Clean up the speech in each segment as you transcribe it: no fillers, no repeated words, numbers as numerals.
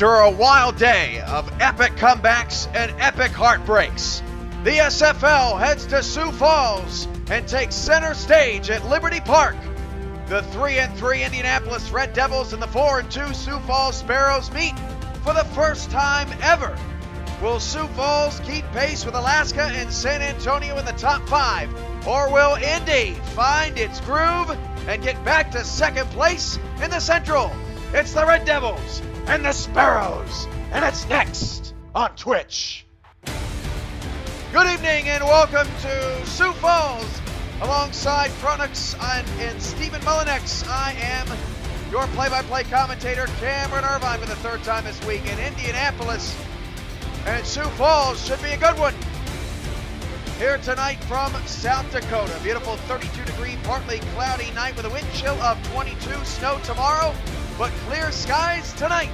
After a wild day of epic comebacks and epic heartbreaks, the SFL heads to Sioux Falls and takes center stage at Liberty Park. The 3-3 Indianapolis Red Devils and the 4-2 Sioux Falls Sparrows meet for the first time ever. Will Sioux Falls keep pace with Alaska and San Antonio in the top 5, or will Indy find its groove and get back to second place in the Central? It's the Red Devils and the Sparrows, and it's next on Twitch. Good evening and welcome to Sioux Falls. Alongside Fronix and Stephen Mullinex, I am your play-by-play commentator, Cameron Irvine, for the third time this week in Indianapolis. And Sioux Falls should be a good one. Here tonight from South Dakota. Beautiful 32-degree, partly cloudy night with a wind chill of 22. Snow tomorrow, but clear skies tonight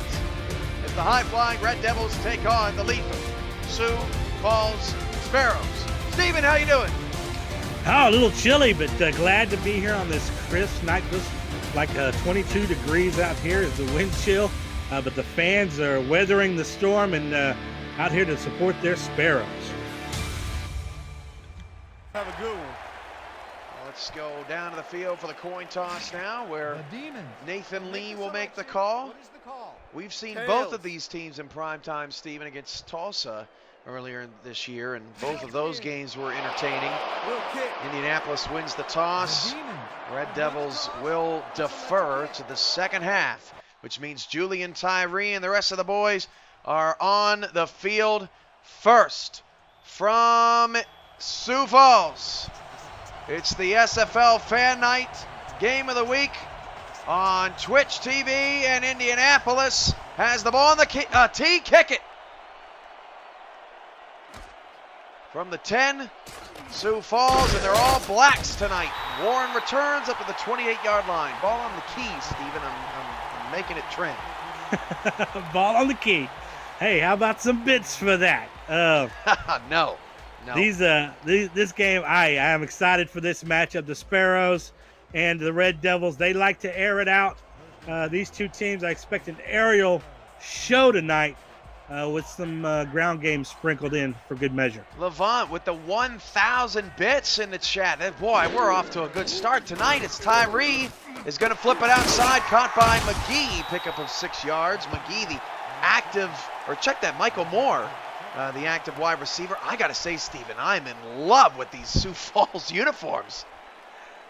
as the high-flying Red Devils take on the lethal Sioux Falls Sparrows. Stephen, how you doing? Oh, a little chilly, but glad to be here on this crisp night. Just like 22 degrees out here is the wind chill, but the fans are weathering the storm and out here to support their Sparrows. Have a good one. Let's go down to the field for the coin toss now, where Nathan Lee will make the call. We've seen both of these teams in prime time, Stephen, against Tulsa earlier this year, and both of those games were entertaining. Indianapolis wins the toss. Red Devils will defer to the second half, which means Julian Tyree and the rest of the boys are on the field first. From Sioux Falls, it's the SFL Fan Night Game of the Week on Twitch TV, and Indianapolis has the ball on the tee. Kick it from the 10, Sioux Falls, and they're all blacks tonight. Warren returns up to the 28-yard line. Ball on the key, Stephen. I'm making it trend. Ball on the key. Hey, how about some bits for that? No. This game, I am excited for this matchup. The Sparrows and the Red Devils, they like to air it out. These two teams, I expect an aerial show tonight with some ground game sprinkled in for good measure. Levant with the 1,000 bits in the chat. Boy, we're off to a good start tonight. It's Tyree is going to flip it outside, caught by McGee, pickup of 6 yards. McGee, the active, or check that, Michael Moore, the active wide receiver. I got to say, Stephen, I'm in love with these Sioux Falls uniforms.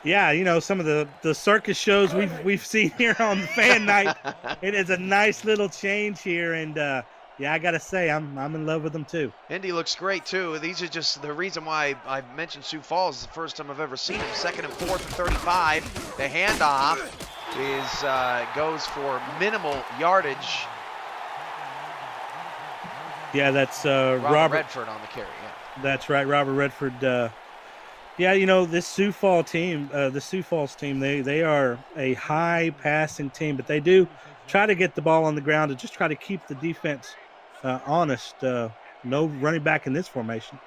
Yeah, you know, some of the circus shows we've seen here on Fan Night. It is a nice little change here, and yeah, I got to say, I'm in love with them too. Indy looks great too. These are just the reason why I mentioned Sioux Falls is the first time I've ever seen them. 2nd and 4th and 35. The handoff goes for minimal yardage. Yeah, that's Robert Redford on the carry. Yeah. That's right, Robert Redford. Yeah, you know, this Sioux Falls team, they are a high passing team, but they do try to get the ball on the ground to just try to keep the defense honest. No running back in this formation.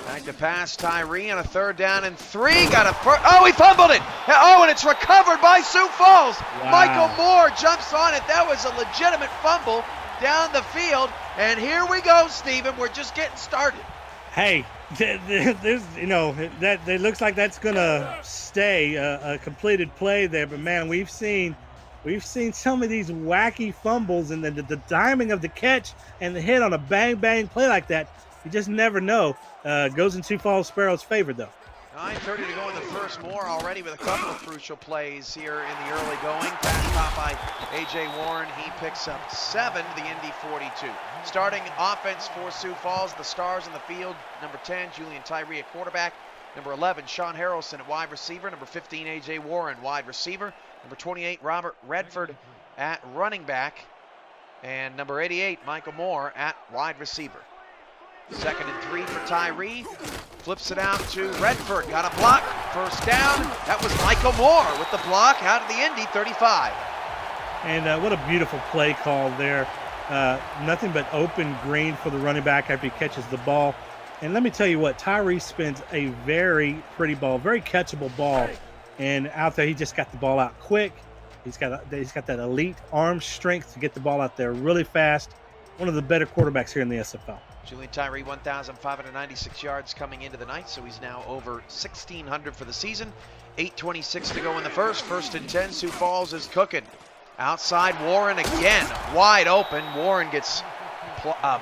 Back to pass, Tyree on a 3rd down and 3. Got a oh, he fumbled it. Oh, and it's recovered by Sioux Falls. Wow. Michael Moore jumps on it. That was a legitimate fumble down the field. And here we go, Stephen. We're just getting started. Hey, there's, you know, that it looks like that's gonna stay a completed play there. But man, we've seen some of these wacky fumbles, and the timing of the catch and the hit on a bang play like that, you just never know. Goes in Sioux Falls Sparrows' favor though. 9:30 to go in the first. Moore already with a couple of crucial plays here in the early going. Pass caught by A.J. Warren. He picks up 7 to the Indy 42. Starting offense for Sioux Falls, the stars in the field. Number 10, Julian Tyree at quarterback. Number 11, Sean Harrelson at wide receiver. Number 15, A.J. Warren, wide receiver. Number 28, Robert Redford at running back. And number 88, Michael Moore at wide receiver. 2nd and 3 for Tyree. Flips it out to Redford. Got a block. First down. That was Michael Moore with the block out of the Indy 35. And what a beautiful play call there. Nothing but open green for the running back after he catches the ball. And let me tell you what, Tyree spins a very pretty ball, very catchable ball. And out there, he just got the ball out quick. He's got that elite arm strength to get the ball out there really fast. One of the better quarterbacks here in the SFL. Julian Tyree, 1,596 yards coming into the night, so he's now over 1,600 for the season. 8:26 to go in the first. 1st and 10. Sioux Falls is cooking. Outside, Warren again, wide open. Warren gets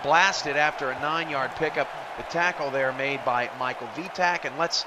blasted after a 9-yard pickup. The tackle there made by Michael Vitak. And let's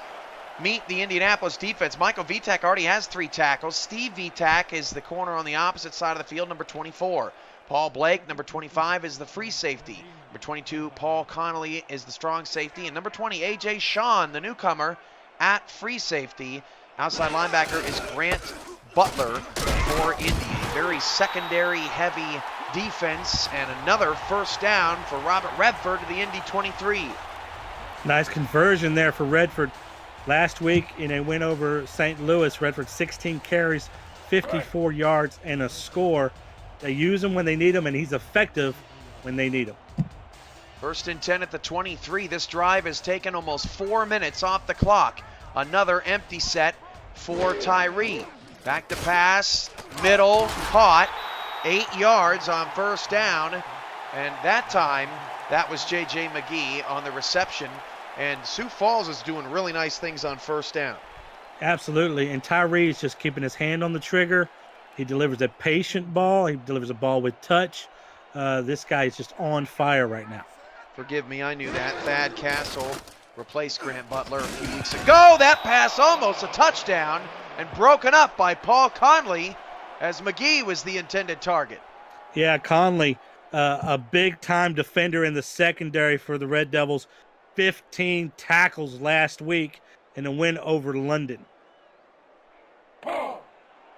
meet the Indianapolis defense. Michael Vitak already has 3 tackles. Steve Vitak is the corner on the opposite side of the field, number 24. Paul Blake, number 25, is the free safety. Number 22, Paul Connolly, is the strong safety. And number 20, A.J. Sean, the newcomer, at free safety. Outside linebacker is Grant Butler for Indy. Very secondary-heavy defense, and another 1st down for Robert Redford to the Indy 23. Nice conversion there for Redford. Last week in a win over St. Louis, Redford 16 carries, 54 yards, and a score. They use him when they need him, and he's effective when they need him. 1st and 10 at the 23. This drive has taken almost 4 minutes off the clock. Another empty set for Tyree. Back to pass, middle, caught, 8 yards on 1st down. And that time, that was J.J. McGee on the reception. And Sioux Falls is doing really nice things on 1st down. Absolutely. And Tyree is just keeping his hand on the trigger. He delivers a patient ball. He delivers a ball with touch. This guy is just on fire right now. Forgive me, I knew that. Thad Castle replaced Grant Butler a few weeks ago. That pass almost a touchdown and broken up by Paul Conley as McGee was the intended target. Yeah, Conley, a big-time defender in the secondary for the Red Devils. 15 tackles last week in a win over London.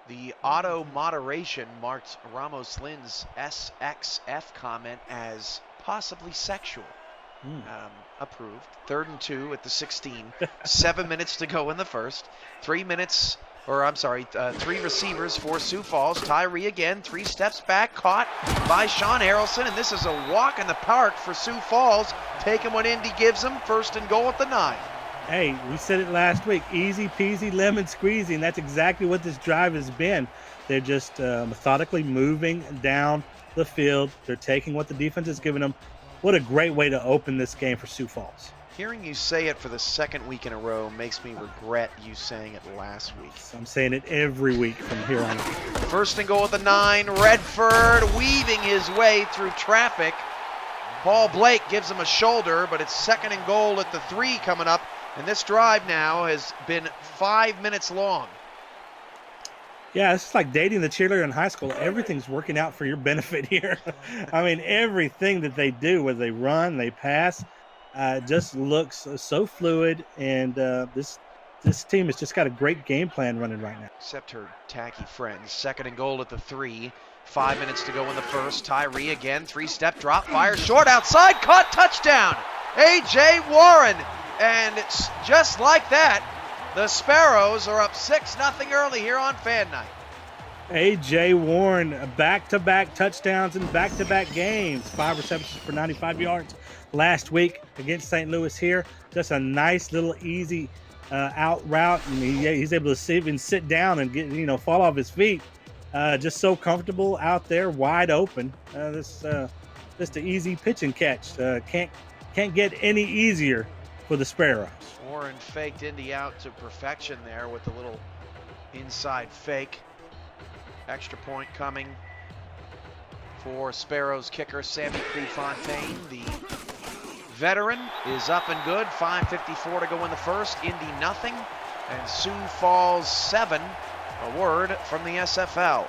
The auto moderation marked Ramos Lynn's SXF comment as possibly sexual. Approved. 3rd and 2 at the 16. 7 minutes to go in the first. 3 receivers for Sioux Falls. Tyree again, 3 steps back, caught by Sean Harrelson, and this is a walk in the park for Sioux Falls. Taking what Indy gives them, 1st and goal at the 9. Hey, we said it last week, easy peasy lemon squeezy, and that's exactly what this drive has been. They're just methodically moving down the field. They're taking what the defense has given them. What a great way to open this game for Sioux Falls. Hearing you say it for the 2nd week in a row makes me regret you saying it last week. So I'm saying it every week from here on out. 1st and goal at the 9. Redford weaving his way through traffic. Paul Blake gives him a shoulder, but it's 2nd and goal at the 3 coming up. And this drive now has been 5 minutes long. Yeah, it's like dating the cheerleader in high school. Everything's working out for your benefit here. I mean, everything that they do, whether they run, they pass, just looks so fluid. And this team has just got a great game plan running right now. Except her tacky friends. 2nd and goal at the 3. 5 minutes to go in the first. Tyree again, 3-step drop, fire short outside, caught, touchdown. A.J. Warren. And it's just like that, the Sparrows are up 6-0 early here on Fan Night. A.J. Warren, back-to-back touchdowns in back-to-back games. 5 receptions for 95 yards last week against St. Louis here. Just a nice little easy out route, and he's able to even sit down and get fall off his feet. Just so comfortable out there, wide open. Just an easy pitch and catch. Can't get any easier for the Sparrows. Warren faked Indy out to perfection there with a little inside fake. Extra point coming for Sparrows kicker Sammy Prefontaine. The veteran is up and good. 5:54 to go in the first. Indy nothing, and Sioux Falls 7. A word from the SFL.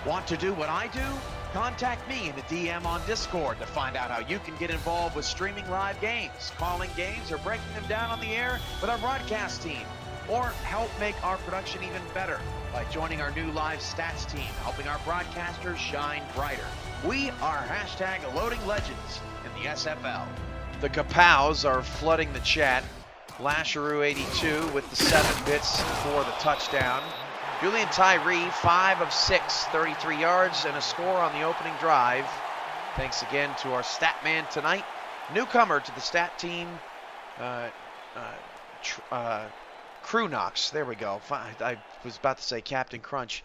Want to do what I do? Contact me in the DM on Discord to find out how you can get involved with streaming live games, calling games, or breaking them down on the air with our broadcast team. Or help make our production even better by joining our new live stats team, helping our broadcasters shine brighter. We are #LoadingLegends in the SFL. The Kapows are flooding the chat. Lasheru 82 with the 7 bits for the touchdown. Julian Tyree, 5 of 6, 33 yards and a score on the opening drive. Thanks again to our stat man tonight. Newcomer to the stat team, Crew Knox. There we go. I was about to say Captain Crunch.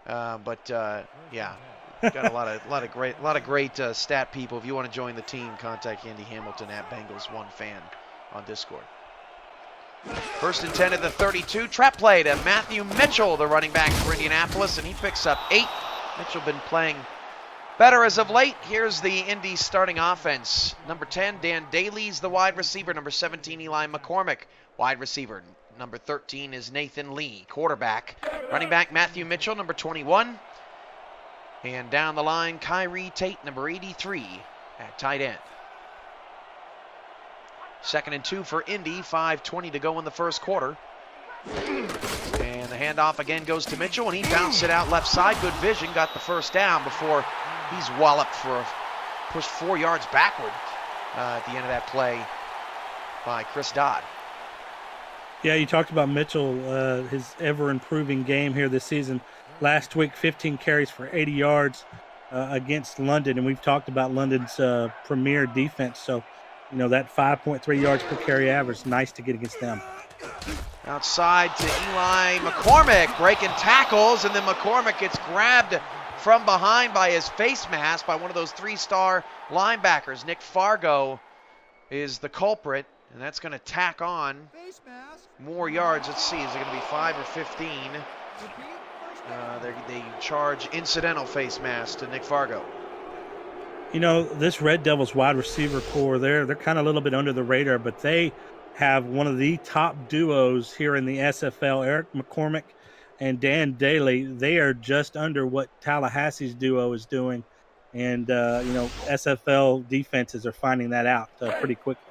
Yeah, got a lot of great stat people. If you want to join the team, contact Andy Hamilton at Bengals1Fan on Discord. 1st and 10 at the 32. Trap play to Matthew Mitchell, the running back for Indianapolis, and he picks up 8. Mitchell been playing better as of late. Here's the Indy starting offense. Number 10, Dan Daly's the wide receiver. Number 17, Eli McCormick, wide receiver. Number 13 is Nathan Lee, quarterback. Running back Matthew Mitchell, number 21. And down the line, Kyrie Tate, number 83 at tight end. 2nd and 2 for Indy, 5:20 to go in the first quarter. And the handoff again goes to Mitchell, and he bounced it out left side. Good vision, got the first down before he's walloped for a push 4 yards backward at the end of that play by Chris Dodd. Yeah, you talked about Mitchell, his ever-improving game here this season. Last week, 15 carries for 80 yards against London, and we've talked about London's premier defense. So, you know, that 5.3 yards per carry average, nice to get against them. Outside to Eli McCormick, breaking tackles, and then McCormick gets grabbed from behind by his face mask by one of those 3-star linebackers. Nick Fargo is the culprit, and that's going to tack on more yards. Let's see, is it going to be 5 or 15? They charge incidental face mask to Nick Fargo. You know, this Red Devils wide receiver core, they're kind of a little bit under the radar, but they have one of the top duos here in the SFL, Eric McCormick and Dan Daly. They are just under what Tallahassee's duo is doing, and, you know, SFL defenses are finding that out pretty quickly.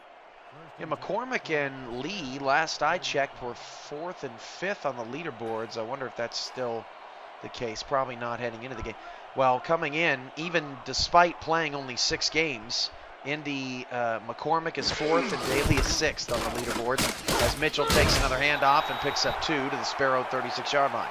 Yeah, McCormick and Lee, last I checked, were 4th and 5th on the leaderboards. I wonder if that's still the case. Probably not heading into the game. Well, coming in, even despite playing only 6 games, Indy, McCormick is 4th and Daly is 6th on the leaderboards as Mitchell takes another handoff and picks up 2 to the Sparrow 36-yard line.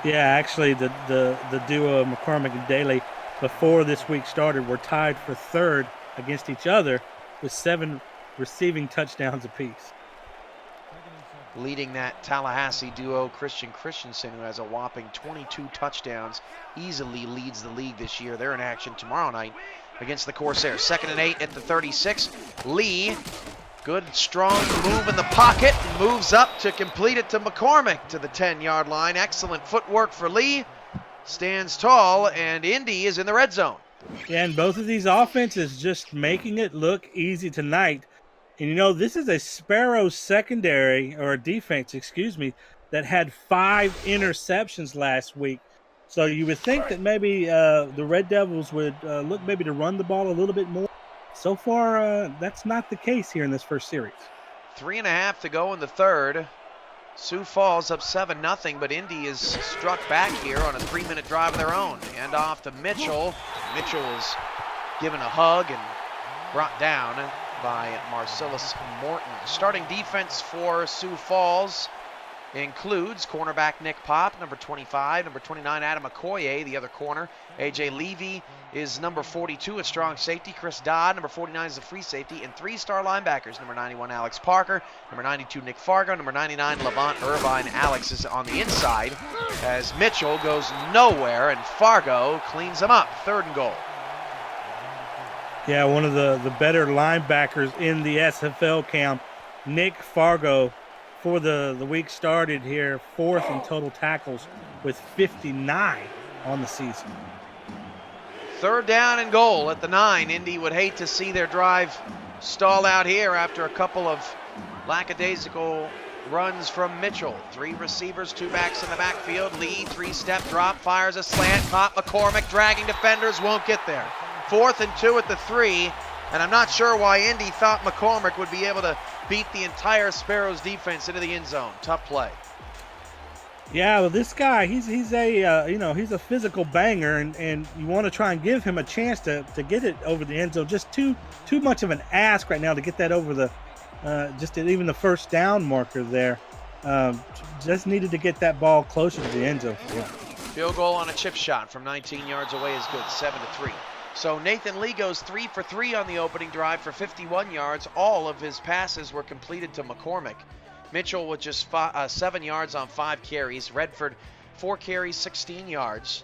Yeah, actually, the duo of McCormick and Daly before this week started were tied for 3rd against each other with 7 receiving touchdowns apiece. Leading that Tallahassee duo, Christian Christensen, who has a whopping 22 touchdowns, easily leads the league this year. They're in action tomorrow night against the Corsairs. 2nd and 8 at the 36. Lee, good strong move in the pocket, moves up to complete it to McCormick to the 10-yard line. Excellent footwork for Lee. Stands tall, and Indy is in the red zone. Yeah, and both of these offenses just making it look easy tonight. And, you know, this is a Sparrow secondary, or defense, excuse me, that had 5 interceptions last week. So you would think that maybe the Red Devils would look maybe to run the ball a little bit more. So far, that's not the case here in this first series. 3.5 to go in the third. Sioux Falls up 7-0, but Indy is struck back here on a 3-minute drive of their own. Hand off to Mitchell. Mitchell is given a hug and brought down by Marcellus Morton. Starting defense for Sioux Falls includes cornerback Nick Pop, number 25, number 29 Adam Okoye, the other corner. AJ Levy is number 42, a strong safety. Chris Dodd, number 49, is a free safety. And 3-star linebackers, number 91 Alex Parker, number 92 Nick Fargo, number 99 Levant Irvine. Alex is on the inside as Mitchell goes nowhere and Fargo cleans him up. 3rd and goal. Yeah, one of the better linebackers in the SFL camp, Nick Fargo, for the week started here, 4th in total tackles with 59 on the season. 3rd down and goal at the 9. Indy would hate to see their drive stall out here after a couple of lackadaisical runs from Mitchell. 3 receivers, 2 backs in the backfield. Lee, 3-step drop, fires a slant. Caught McCormick, dragging defenders, won't get there. 4th and 2 at the 3, and I'm not sure why Indy thought McCormick would be able to beat the entire Sparrows defense into the end zone. Tough play. Yeah, well, this guy, he's a physical banger, and you want to try and give him a chance to get it over the end zone. Just too much of an ask right now to get that over the even the first down marker there. Just needed to get that ball closer to the end zone. Yeah. Field goal on a chip shot from 19 yards away is good, 7-3. So Nathan Lee goes 3 for 3 on the opening drive for 51 yards. All of his passes were completed to McCormick. Mitchell with just 7 yards on 5 carries. Redford 4 carries, 16 yards.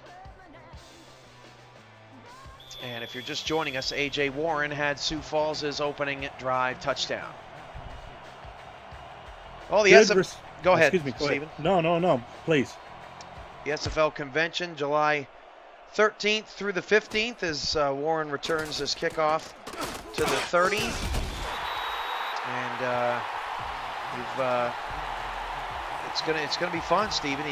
And if you're just joining us, A.J. Warren had Sioux Falls' opening drive touchdown. Oh, go ahead, Excuse me, Stephen. No, please. The SFL convention, July 13th through the 15th, as Warren returns his kickoff to the 30. And it's gonna be fun, Stephen.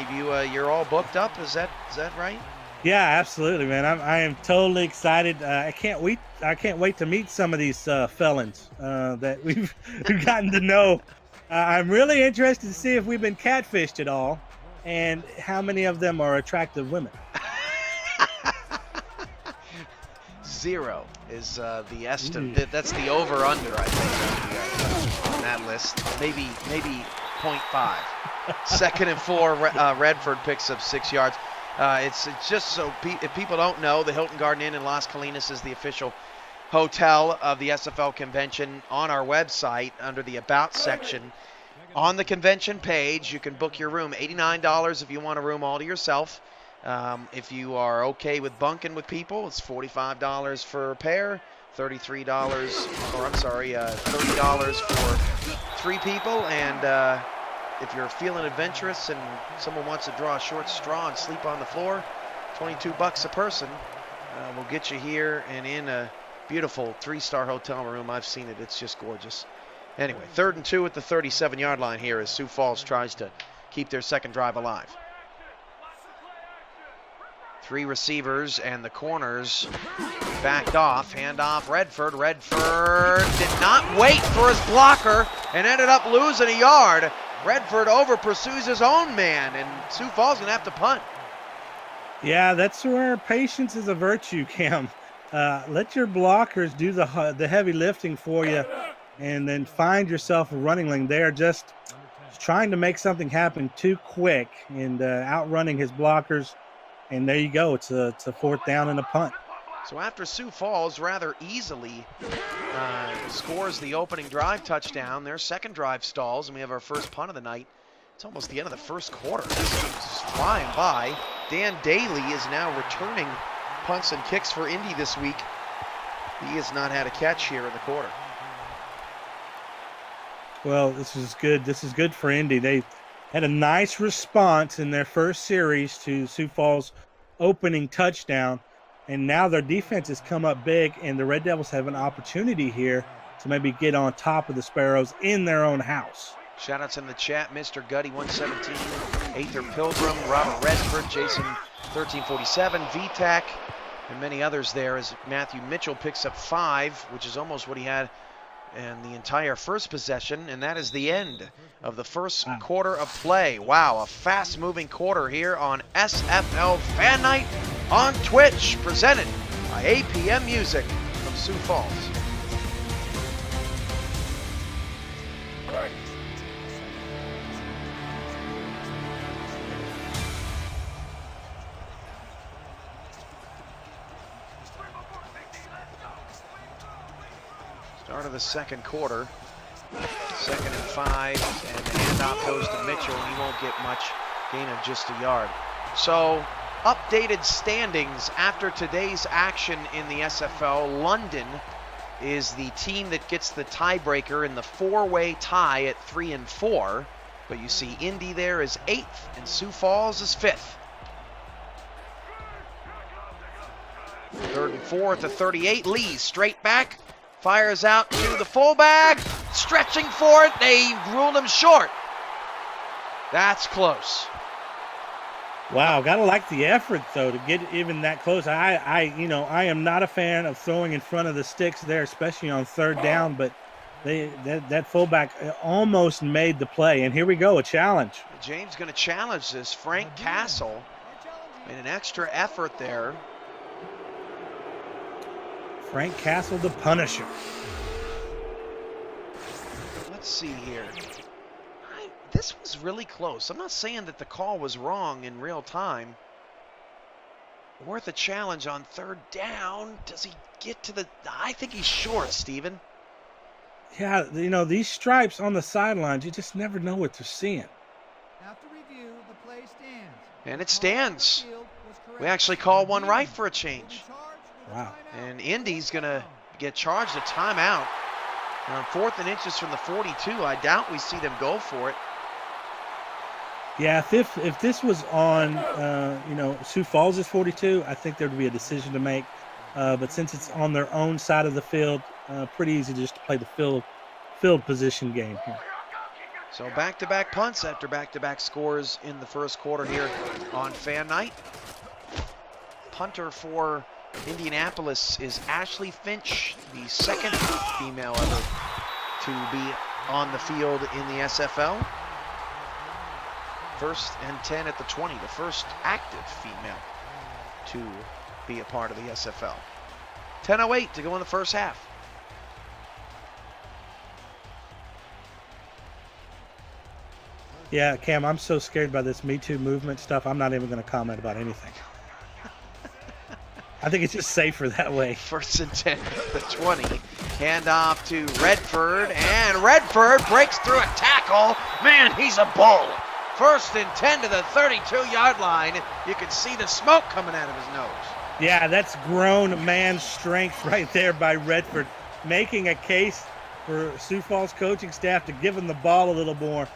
You're all booked up. Is that right? Yeah, absolutely, man. I am totally excited. I can't wait to meet some of these felons that we've gotten to know. I'm really interested to see if we've been catfished at all, and how many of them are attractive women. 0 is the estimate. That's the over/under, I think, on that list. Maybe 0.5. 2nd and 4. Redford picks up 6 yards. It's just so if people don't know, the Hilton Garden Inn in Las Colinas is the official hotel of the SFL convention. On our website, under the About section, on the convention page, you can book your room. $89 if you want a room all to yourself. If you are okay with bunking with people, it's $45 for a pair, $30 for 3 people, and if you're feeling adventurous and someone wants to draw a short straw and sleep on the floor, $22 a person will get you here and in a beautiful 3-star hotel room. I've seen it. It's just gorgeous. Anyway, 3rd and 2 at the 37-yard line here as Sioux Falls tries to keep their second drive alive. 3 receivers and the corners backed off. Handoff, Redford. Redford did not wait for his blocker and ended up losing a yard. Redford over-pursues his own man, and Sioux Falls going to have to punt. Yeah, that's where patience is a virtue, Cam. Let your blockers do the heavy lifting for you, and then find yourself a running lane. They are just trying to make something happen too quick and outrunning his blockers. And there you go. It's a 4th down and a punt. So after Sioux Falls rather easily scores the opening drive touchdown, their second drive stalls, and we have our first punt of the night. It's almost the end of the first quarter. This game's just flying by. Dan Daly is now returning punts and kicks for Indy this week. He has not had a catch here in the quarter. Well, this is good. This is good for Indy. They had a nice response in their first series to Sioux Falls' opening touchdown, and now their defense has come up big, and the Red Devils have an opportunity here to maybe get on top of the Sparrows in their own house. Shout-outs in the chat, Mr. Gutty 117, Aether Pilgrim, Robert Redford, Jason 1347, VTAC, and many others there as Matthew Mitchell picks up 5, which is almost what he had in the entire first possession, and that is the end of the first quarter of play. Wow, a fast-moving quarter here on SFL Fan Night on Twitch, presented by APM Music from Sioux Falls. Start of the second quarter. 2nd and 5, and the handoff goes to Mitchell, and he won't get much, gain of just a yard. So, updated standings after today's action in the SFL. London is the team that gets the tiebreaker in the 4-way tie at 3 and 4. But you see Indy there is 8th, and Sioux Falls is 5th. 3rd and 4 at the 38. Lee straight back. Fires out to the fullback, stretching for it. They ruled him short. That's close. Wow, gotta like the effort though to get even that close. I am not a fan of throwing in front of the sticks there, especially on 3rd down. But that fullback almost made the play. And here we go, a challenge. James going to challenge this. Frank Castle made an extra effort there. Frank Castle, the Punisher. Let's see here. This was really close. I'm not saying that the call was wrong in real time. Worth a challenge on 3rd down. Does he get to the... I think he's short, Steven. Yeah, these stripes on the sidelines, you just never know what they're seeing. After review, the play stands. And it stands. We actually call one right for a change. Wow. And Indy's going to get charged a timeout. On 4th and inches from the 42, I doubt we see them go for it. Yeah, if this was on, Sioux Falls' 42, I think there would be a decision to make. But since it's on their own side of the field, pretty easy just to play the field position game here. So back-to-back punts after back-to-back scores in the first quarter here on Fan Night. Punter for Indianapolis is Ashley Finch, the second female ever to be on the field in the SFL. 1st and 10 at the 20, the first active female to be a part of the SFL. 10:08 to go in the first half. Yeah, Cam, I'm so scared by this Me Too movement stuff, I'm not even going to comment about anything. I think it's just safer that way. 1st and 10 at the 20. Handoff to Redford, and Redford breaks through a tackle. Man, he's a bull. 1st and 10 to the 32-yard line. You can see the smoke coming out of his nose. Yeah, that's grown man strength right there by Redford, making a case for Sioux Falls coaching staff to give him the ball a little more.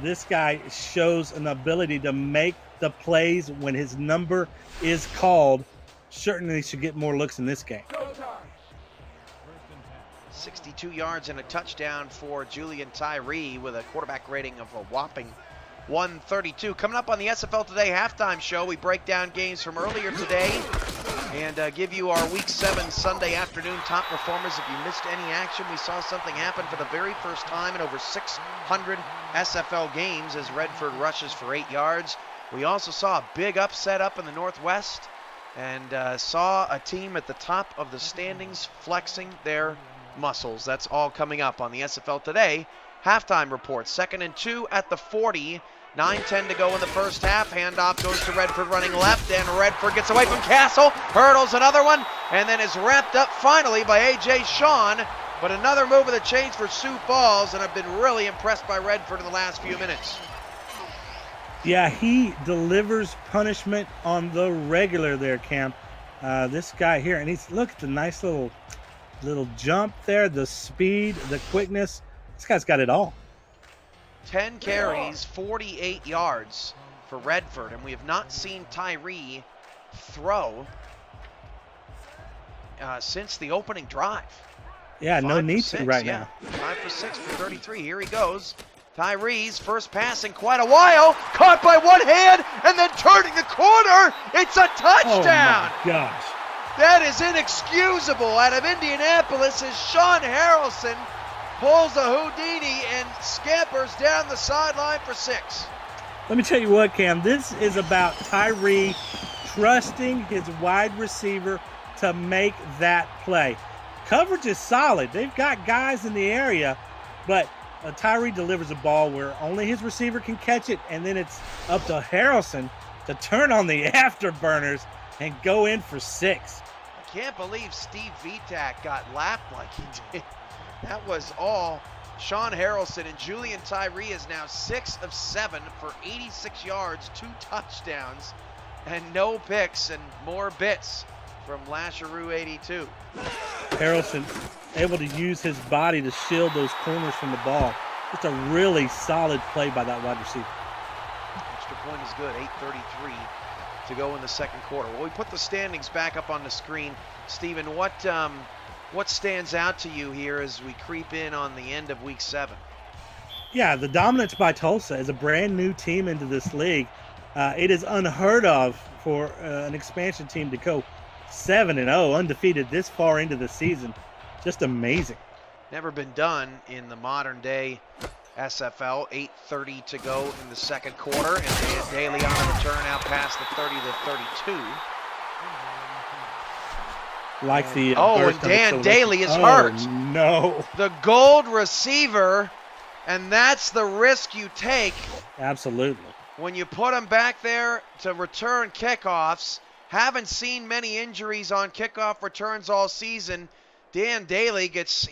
This guy shows an ability to make the plays when his number is called. Certainly should get more looks in this game. 62 yards and a touchdown for Julian Tyree with a quarterback rating of a whopping 132. Coming up on the SFL Today halftime show, we break down games from earlier today and give you our Week 7 Sunday afternoon top performers. If you missed any action, we saw something happen for the very first time in over 600 SFL games as Redford rushes for 8 yards. We also saw a big upset up in the Northwest and saw a team at the top of the standings flexing their muscles. That's all coming up on the SFL Today halftime report. 2nd and 2 at the 40. 9:10 to go in the first half. Handoff goes to Redford running left, and Redford gets away from Castle, hurdles another one, and then is wrapped up finally by A.J. Sean. But another move of the chains for Sioux Falls, and I've been really impressed by Redford in the last few minutes. Yeah, he delivers punishment on the regular there, Cam. This guy here, and look at the nice little jump there, the speed, the quickness. This guy's got it all. 10 carries, 48 yards for Redford, and we have not seen Tyree throw since the opening drive. Yeah, no need to right now. 5 for 6 for 33. Here he goes. Tyree's first pass in quite a while, caught by one hand, and then turning the corner. It's a touchdown. Oh my gosh. That is inexcusable out of Indianapolis as Sean Harrelson pulls a Houdini and scampers down the sideline for 6. Let me tell you what, Cam, this is about Tyree trusting his wide receiver to make that play. Coverage is solid. They've got guys in the area, but Tyree delivers a ball where only his receiver can catch it, and then it's up to Harrelson to turn on the afterburners and go in for 6. I can't believe Steve Vitak got lapped like he did. That was all Sean Harrelson, and Julian Tyree is now 6 of 7 for 86 yards, 2 touchdowns, and no picks and more bits from Lasharoo 82. Harrelson able to use his body to shield those corners from the ball. Just a really solid play by that wide receiver. Extra point is good, 8:33 to go in the second quarter. Well, we put the standings back up on the screen. Stephen, what stands out to you here as we creep in on the end of Week 7? Yeah, the dominance by Tulsa as a brand new team into this league. It is unheard of for an expansion team to go 7-0, undefeated this far into the season. Just amazing. Never been done in the modern day SFL. 8:30 to go in the second quarter, and Dan Daly on a return out past the 30 to 32. Like the and Dan Daly is hurt. No. The gold receiver, and that's the risk you take. Absolutely. When you put him back there to return kickoffs. Haven't seen many injuries on kickoff returns all season. Dan Daly gets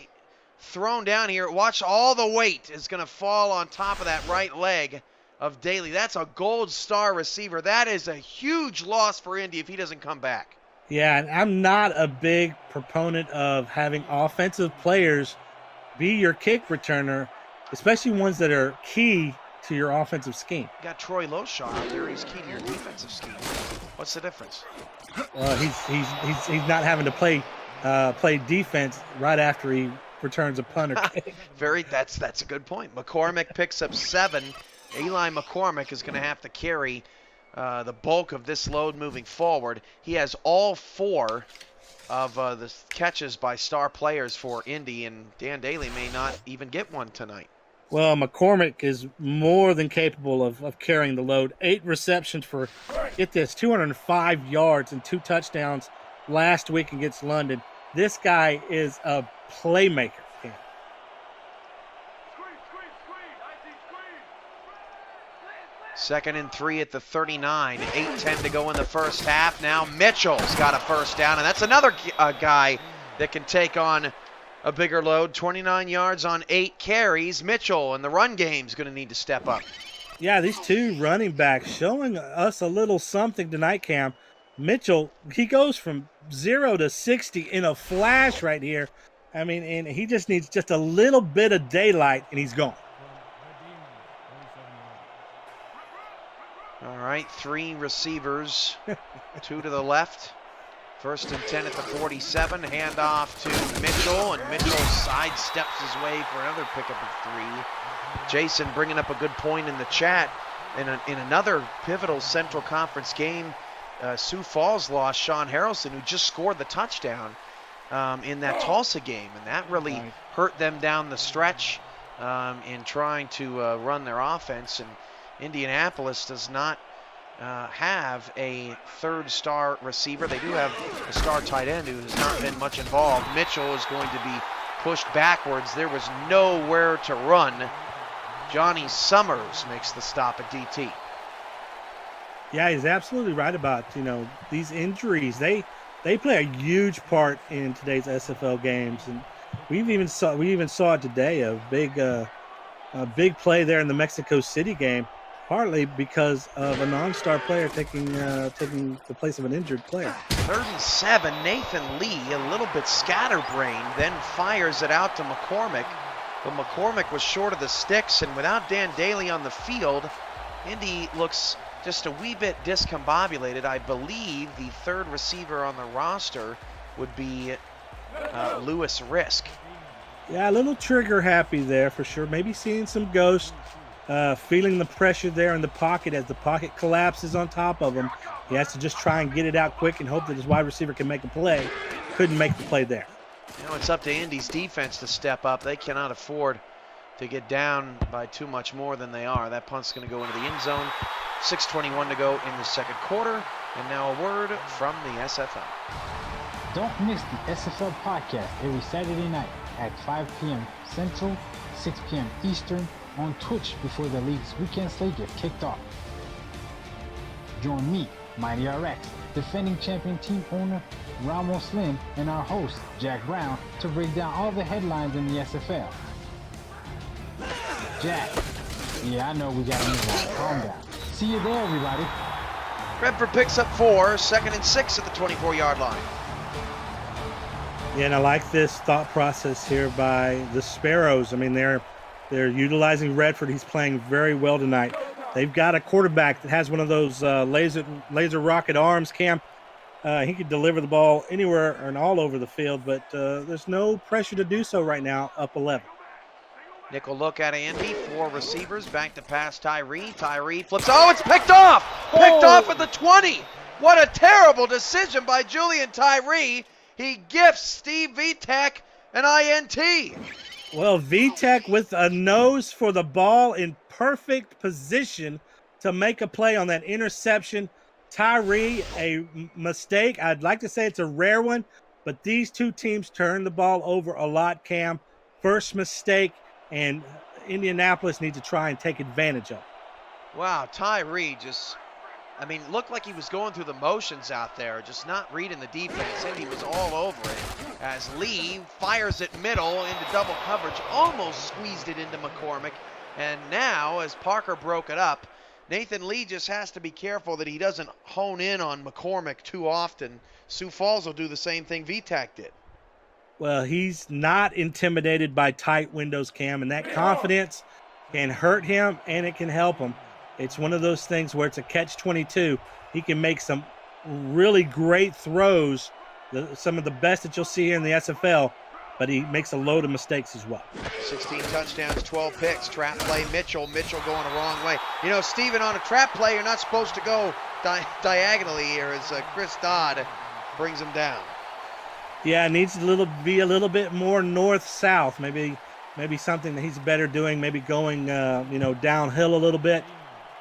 thrown down here. Watch, all the weight is going to fall on top of that right leg of Daly. That's a gold star receiver. That is a huge loss for Indy if he doesn't come back. Yeah, and I'm not a big proponent of having offensive players be your kick returner, especially ones that are key to your offensive scheme. You got Troy Loshaw out there. He's key to your defensive scheme. What's the difference? He's not having to play defense right after he returns a punt or kick. That's a good point. McCormick picks up 7. Eli McCormick is going to have to carry the bulk of this load moving forward. He has all 4 of the catches by star players for Indy, and Dan Daly may not even get one tonight. Well, McCormick is more than capable of carrying the load. 8 receptions for, get this, 205 yards and 2 touchdowns last week against London. This guy is a playmaker. Second and 3 at the 39. 8:10 to go in the first half. Now Mitchell's got a first down, and that's another guy that can take on a bigger load. 29 yards on 8 carries. Mitchell in the run game's going to need to step up. Yeah, these 2 running backs showing us a little something tonight, Cam. Mitchell, he goes from 0 to 60 in a flash right here. I mean, and he just needs just a little bit of daylight, and he's gone. All right, 3 receivers, 2 to the left. First and 10 at the 47. Handoff to Mitchell, and Mitchell sidesteps his way for another pickup of 3. Jason bringing up a good point in the chat. In another pivotal Central Conference game, Sioux Falls lost Sean Harrelson, who just scored the touchdown in that Tulsa game, and that really hurt them down the stretch in trying to run their offense. And Indianapolis does not have a 3rd star receiver. They do have a star tight end who has not been much involved. Mitchell is going to be pushed backwards. There was nowhere to run. Johnny Summers makes the stop at DT. Yeah, he's absolutely right about, these injuries. They play a huge part in today's SFL games, and we even saw it today, a big play there in the Mexico City game, partly because of a non-star player taking the place of an injured player. 3rd and 7, Nathan Lee, a little bit scatterbrained, then fires it out to McCormick. But McCormick was short of the sticks, and without Dan Daly on the field, Indy looks just a wee bit discombobulated. I believe the 3rd receiver on the roster would be Lewis Risk. Yeah, a little trigger happy there for sure. Maybe seeing some ghosts. Feeling the pressure there in the pocket as the pocket collapses on top of him. He has to just try and get it out quick and hope that his wide receiver can make a play. Couldn't make the play there. It's up to Indy's defense to step up. They cannot afford to get down by too much more than they are. That punt's going to go into the end zone. 6:21 to go in the second quarter. And now a word from the SFL. Don't miss the SFL podcast every Saturday night at 5 p.m. Central, 6 p.m. Eastern, on Twitch before the league's weekend slate gets kicked off. Join me, Mighty RX, defending champion team owner Ramos Slim, and our host, Jack Brown, to break down all the headlines in the SFL. Jack, yeah, I know we got to move on. Calm down. See you there, everybody. Redford picks up 4, 2nd and 6 at the 24-yard line. Yeah, and I like this thought process here by the Sparrows. I mean, they're utilizing Redford. He's playing very well tonight. They've got a quarterback that has one of those laser rocket arms, Cam. He could deliver the ball anywhere and all over the field, but there's no pressure to do so right now, up 11. Nickel look at Andy, 4 receivers, back to pass Tyree. Tyree flips. Oh, it's picked off! Picked off at the 20. What a terrible decision by Julian Tyree. He gifts Steve Vitek an INT. Well, Vitek with a nose for the ball in perfect position to make a play on that interception. Tyree, a mistake. I'd like to say it's a rare one, but these 2 teams turn the ball over a lot, Cam. First mistake, and Indianapolis needs to try and take advantage of it. Wow, Tyree looked like he was going through the motions out there, just not reading the defense, and he was all over it as Lee fires it middle into double coverage, almost squeezed it into McCormick, And now, as Parker broke it up, Nathan Lee just has to be careful that he doesn't hone in on McCormick too often. Sioux Falls will do the same thing VTAC did. Well, he's not intimidated by tight windows, Cam, and that confidence can hurt him and it can help him. It's one of those things where it's a catch-22. He can make some really great throws, some of the best that you'll see here in the SFL, but he makes a load of mistakes as well. 16 touchdowns, 12 picks, trap play, Mitchell going the wrong way. You know, Steven, on a trap play, you're not supposed to go diagonally here as Chris Dodd brings him down. Yeah, it needs to be a little bit more north-south, maybe something that he's better doing, maybe going, downhill a little bit.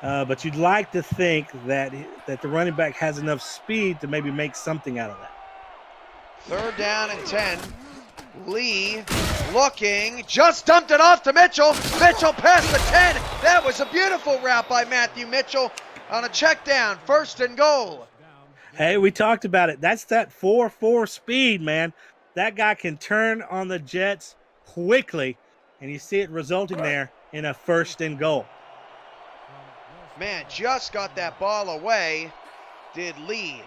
But you'd like to think that the running back has enough speed to maybe make something out of that. 3rd down and 10. Lee looking, just dumped it off to Mitchell. Mitchell past the 10. That was a beautiful route by Matthew Mitchell on a check down, 1st and goal. Hey, we talked about it. That's that 4.4 speed, man. That guy can turn on the jets quickly, and you see it resulting there in a 1st and goal. Man, just got that ball away, did Lee.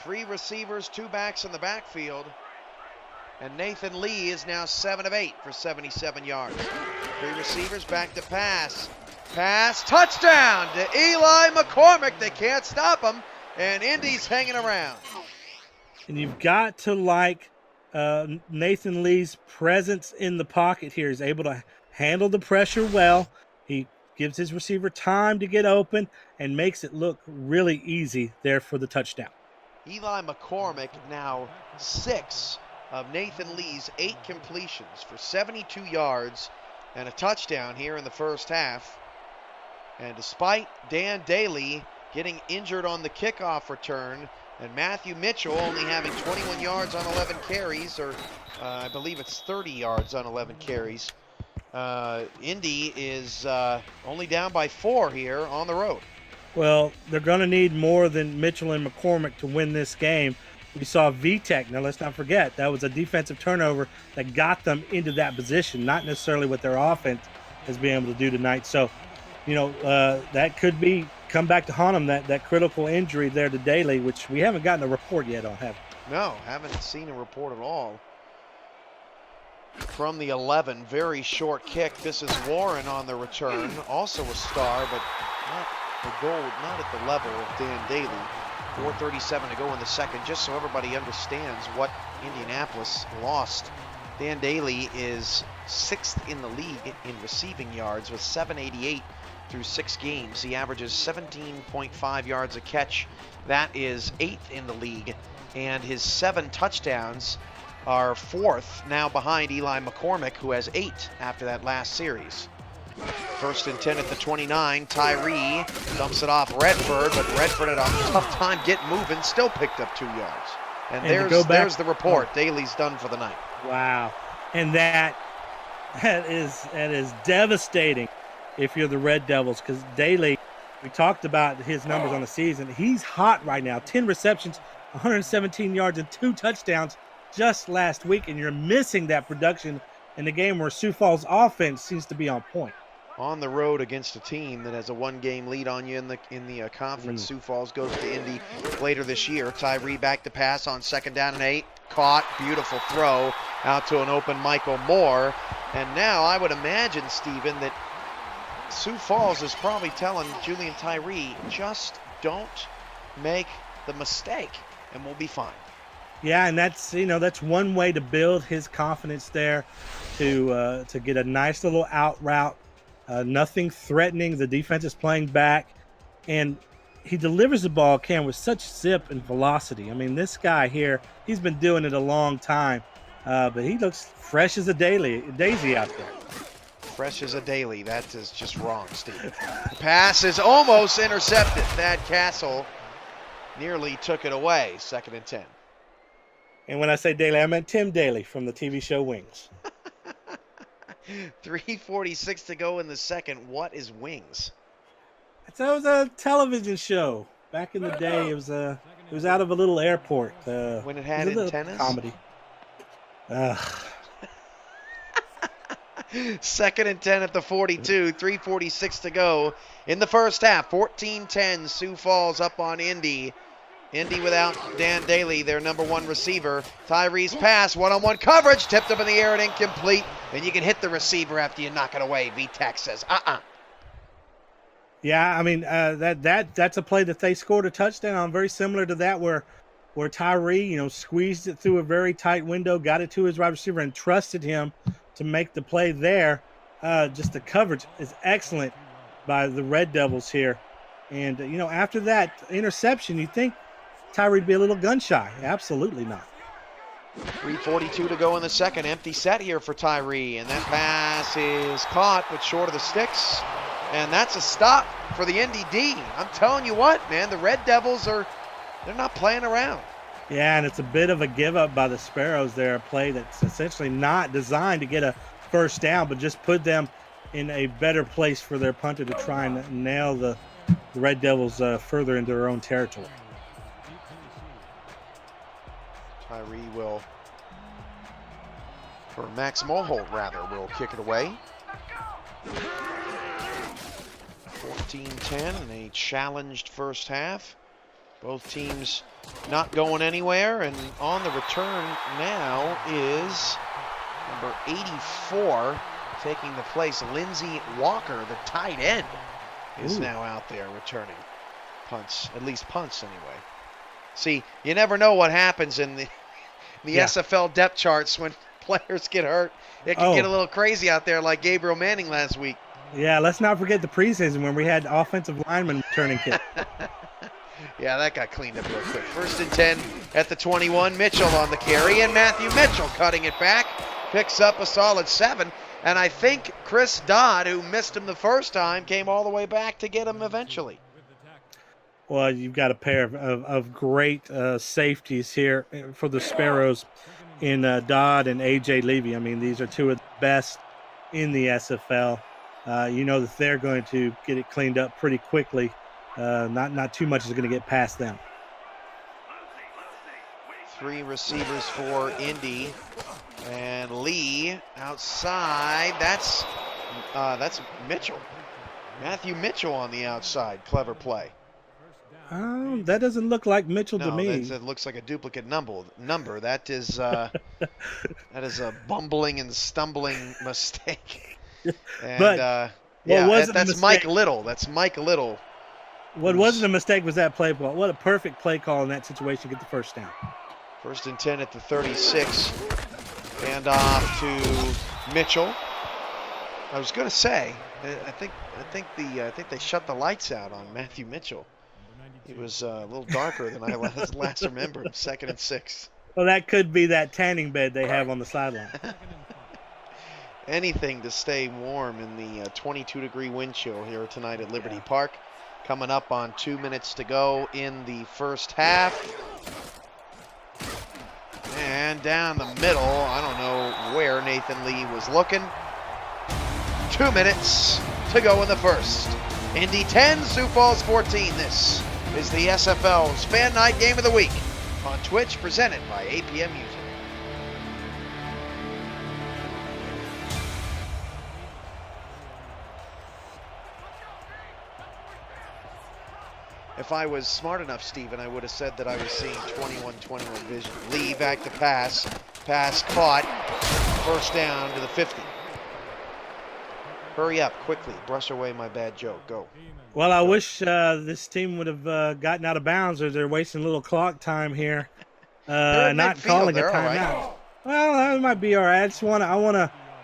3 receivers, 2 backs in the backfield. And Nathan Lee is now 7 of 8 for 77 yards. 3 receivers, back to pass. Pass, touchdown to Eli McCormick. They can't stop him, and Indy's hanging around. And you've got to like Nathan Lee's presence in the pocket here. He's able to handle the pressure well. He gives his receiver time to get open and makes it look really easy there for the touchdown. Eli McCormick now 6 of Nathan Lee's 8 completions for 72 yards and a touchdown here in the first half. And despite Dan Daly getting injured on the kickoff return and Matthew Mitchell only having 21 yards on 11 carries, or I believe it's 30 yards on 11 carries, Indy is only down by 4 here on the road. Well, they're going to need more than Mitchell and McCormick to win this game. We saw VTech. Now, let's not forget, that was a defensive turnover that got them into that position, not necessarily what their offense has been able to do tonight. So, that could come back to haunt them, that critical injury there to Daly, which we haven't gotten a report yet on, have we? No, haven't seen a report at all. From the 11, very short kick. This is Warren on the return, also a star, but not at the level of Dan Daly. 4:37 to go in the second, just so everybody understands what Indianapolis lost. Dan Daly is 6th in the league in receiving yards with 788 through 6 games. He averages 17.5 yards a catch. That is 8th in the league, and his 7 touchdowns are 4th, now behind Eli McCormick, who has 8 after that last series. 1st and 10 at the 29. Tyree dumps it off Redford, but Redford had a tough time getting moving, still picked up 2 yards. And there's the report. Daly's done for the night. Wow. And that is devastating if you're the Red Devils, because Daly, we talked about his numbers on the season. He's hot right now. 10 receptions, 117 yards, and 2 touchdowns just last week, and you're missing that production in the game where Sioux Falls offense seems to be on point. On the road against a team that has a 1-game lead on you in the conference. Sioux Falls goes to Indy later this year. Tyree back to pass on 2nd down and 8. Caught, beautiful throw out to an open Michael Moore. And now I would imagine, Steven, that Sioux Falls is probably telling Julian Tyree, just don't make the mistake and we'll be fine. Yeah, and that's one way to build his confidence there, to get a nice little out route. Nothing threatening. The defense is playing back, and he delivers the ball, Cam, with such zip and velocity. I mean, this guy here, he's been doing it a long time, but he looks fresh as a daisy out there. Fresh as a daily. That is just wrong, Steve. The pass is almost intercepted. Thad Castle nearly took it away. 2nd and 10. And when I say Daly, I meant Tim Daly from the TV show Wings. 3:46 to go in the second. What is Wings? That was a television show back in the day. It was out of a little airport. When it had antennas? Comedy. Second and 10 at the 42, 3:46 to go in the first half. 14-10, Sioux Falls up on Indy. Indy without Dan Daly, their number one receiver. Tyree's pass, one-on-one coverage, tipped up in the air and incomplete. And you can hit the receiver after you knock it away. VTech says, Yeah, I mean, that's a play that they scored a touchdown on, very similar to that where Tyree, squeezed it through a very tight window, got it to his wide receiver, and trusted him to make the play there. Just the coverage is excellent by the Red Devils here. And, after that interception, you think Tyree'd be a little gun shy. Absolutely not. 3:42 to go in the second. Empty set here for Tyree. And that pass is caught, but short of the sticks. And that's a stop for the Indy D. I'm telling you what, man, the Red Devils they're not playing around. Yeah, and it's a bit of a give up by the Sparrows there, a play that's essentially not designed to get a first down, but just put them in a better place for their punter to try and nail the Red Devils further into their own territory. Tyree Max Mulholt will kick it away. 14-10 in a challenged first half. Both teams not going anywhere, and on the return now is number 84 taking the place. Lindsey Walker, the tight end, is now out there returning punts, at least punts anyway. See, you never know what happens in the SFL depth charts when players get hurt. It can get a little crazy out there like Gabriel Manning last week. Yeah, let's not forget the preseason when we had offensive linemen returning kick. Yeah, that got cleaned up real quick. First and 10 at the 21. Mitchell on the carry, and Matthew Mitchell cutting it back. Picks up a solid 7. And I think Chris Dodd, who missed him the first time, came all the way back to get him eventually. Well, you've got a pair of great safeties here for the Sparrows in Dodd and A.J. Levy. I mean, these are two of the best in the SFL. You know that they're going to get it cleaned up pretty quickly. Not too much is going to get past them. 3 receivers for Indy, and Lee outside. That's Mitchell. Matthew Mitchell on the outside. Clever play. That doesn't look like Mitchell to me. It looks like a duplicate number. That is a bumbling and stumbling mistake. And, that's Mike Little. That's Mike Little. What wasn't a mistake was that play call. What a perfect play call in that situation to get the first down. First and 10 at the 36. And off to Mitchell. I was going to say, I think they shut the lights out on Matthew Mitchell. He was a little darker than I last remembered. 2nd and 6. Well, that could be that tanning bed they have on the sideline. Anything to stay warm in the 22-degree wind chill here tonight at Liberty Park. Coming up on 2 minutes to go in the first half. And down the middle, I don't know where Nathan Lee was looking. 2 minutes to go in the first. Indy 10, Sioux Falls 14. This is the SFL's Fan Night Game of the Week on Twitch, presented by APM Music. If I was smart enough, Steven, I would have said that I was seeing 21-21 vision. Lee back to pass. Pass caught. First down to the 50. Hurry up, quickly. Brush away my bad joke. Go. Well, I wish this team would have gotten out of bounds, or they're wasting a little clock time here. Not calling a timeout. Right. Well, that might be all right.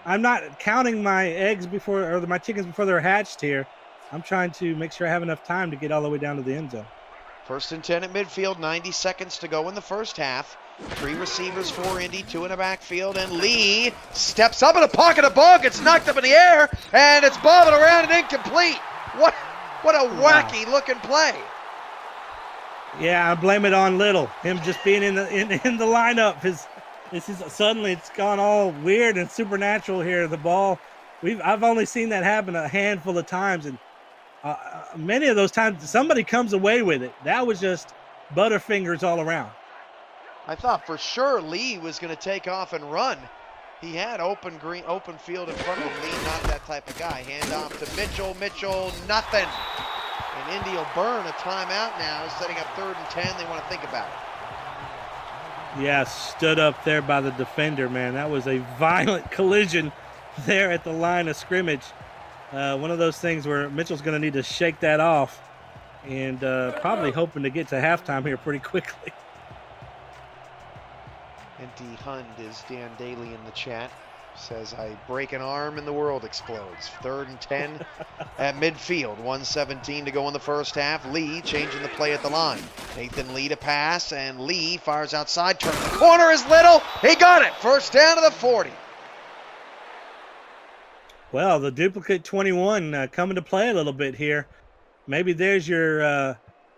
I'm not counting my eggs my chickens before they're hatched here. I'm trying to make sure I have enough time to get all the way down to the end zone. First and 10 at midfield, 90 seconds to go in the first half. 3 receivers for Indy, 2 in the backfield, and Lee steps up in a pocket of ball, gets knocked up in the air, and it's bobbing around and incomplete. What a wacky looking play. Yeah, I blame it on Little. Him just being in the lineup. Suddenly it's gone all weird and supernatural here. The ball, I've only seen that happen a handful of times, and many of those times somebody comes away with it. That was just butterfingers all around. I thought for sure Lee was going to take off and run, He had open field in front of him. Lee, not that type of guy. Hand off to Mitchell. Mitchell, nothing. And Indy will burn a timeout now, setting up 3rd and 10. They want to think about it. Yeah, stood up there by the defender, man. That was a violent collision there at the line of scrimmage. One of those things where Mitchell's going to need to shake that off, and probably hoping to get to halftime here pretty quickly. Indy Hund is Dan Daly in the chat. Says, I break an arm and the world explodes. 3rd and 10 at midfield. 1:17 to go in the first half. Lee changing the play at the line. Nathan Lee to pass, and Lee fires outside. Turn the corner is Little. He got it. First down to the 40. Well, the duplicate 21 coming to play a little bit here. Maybe there's your,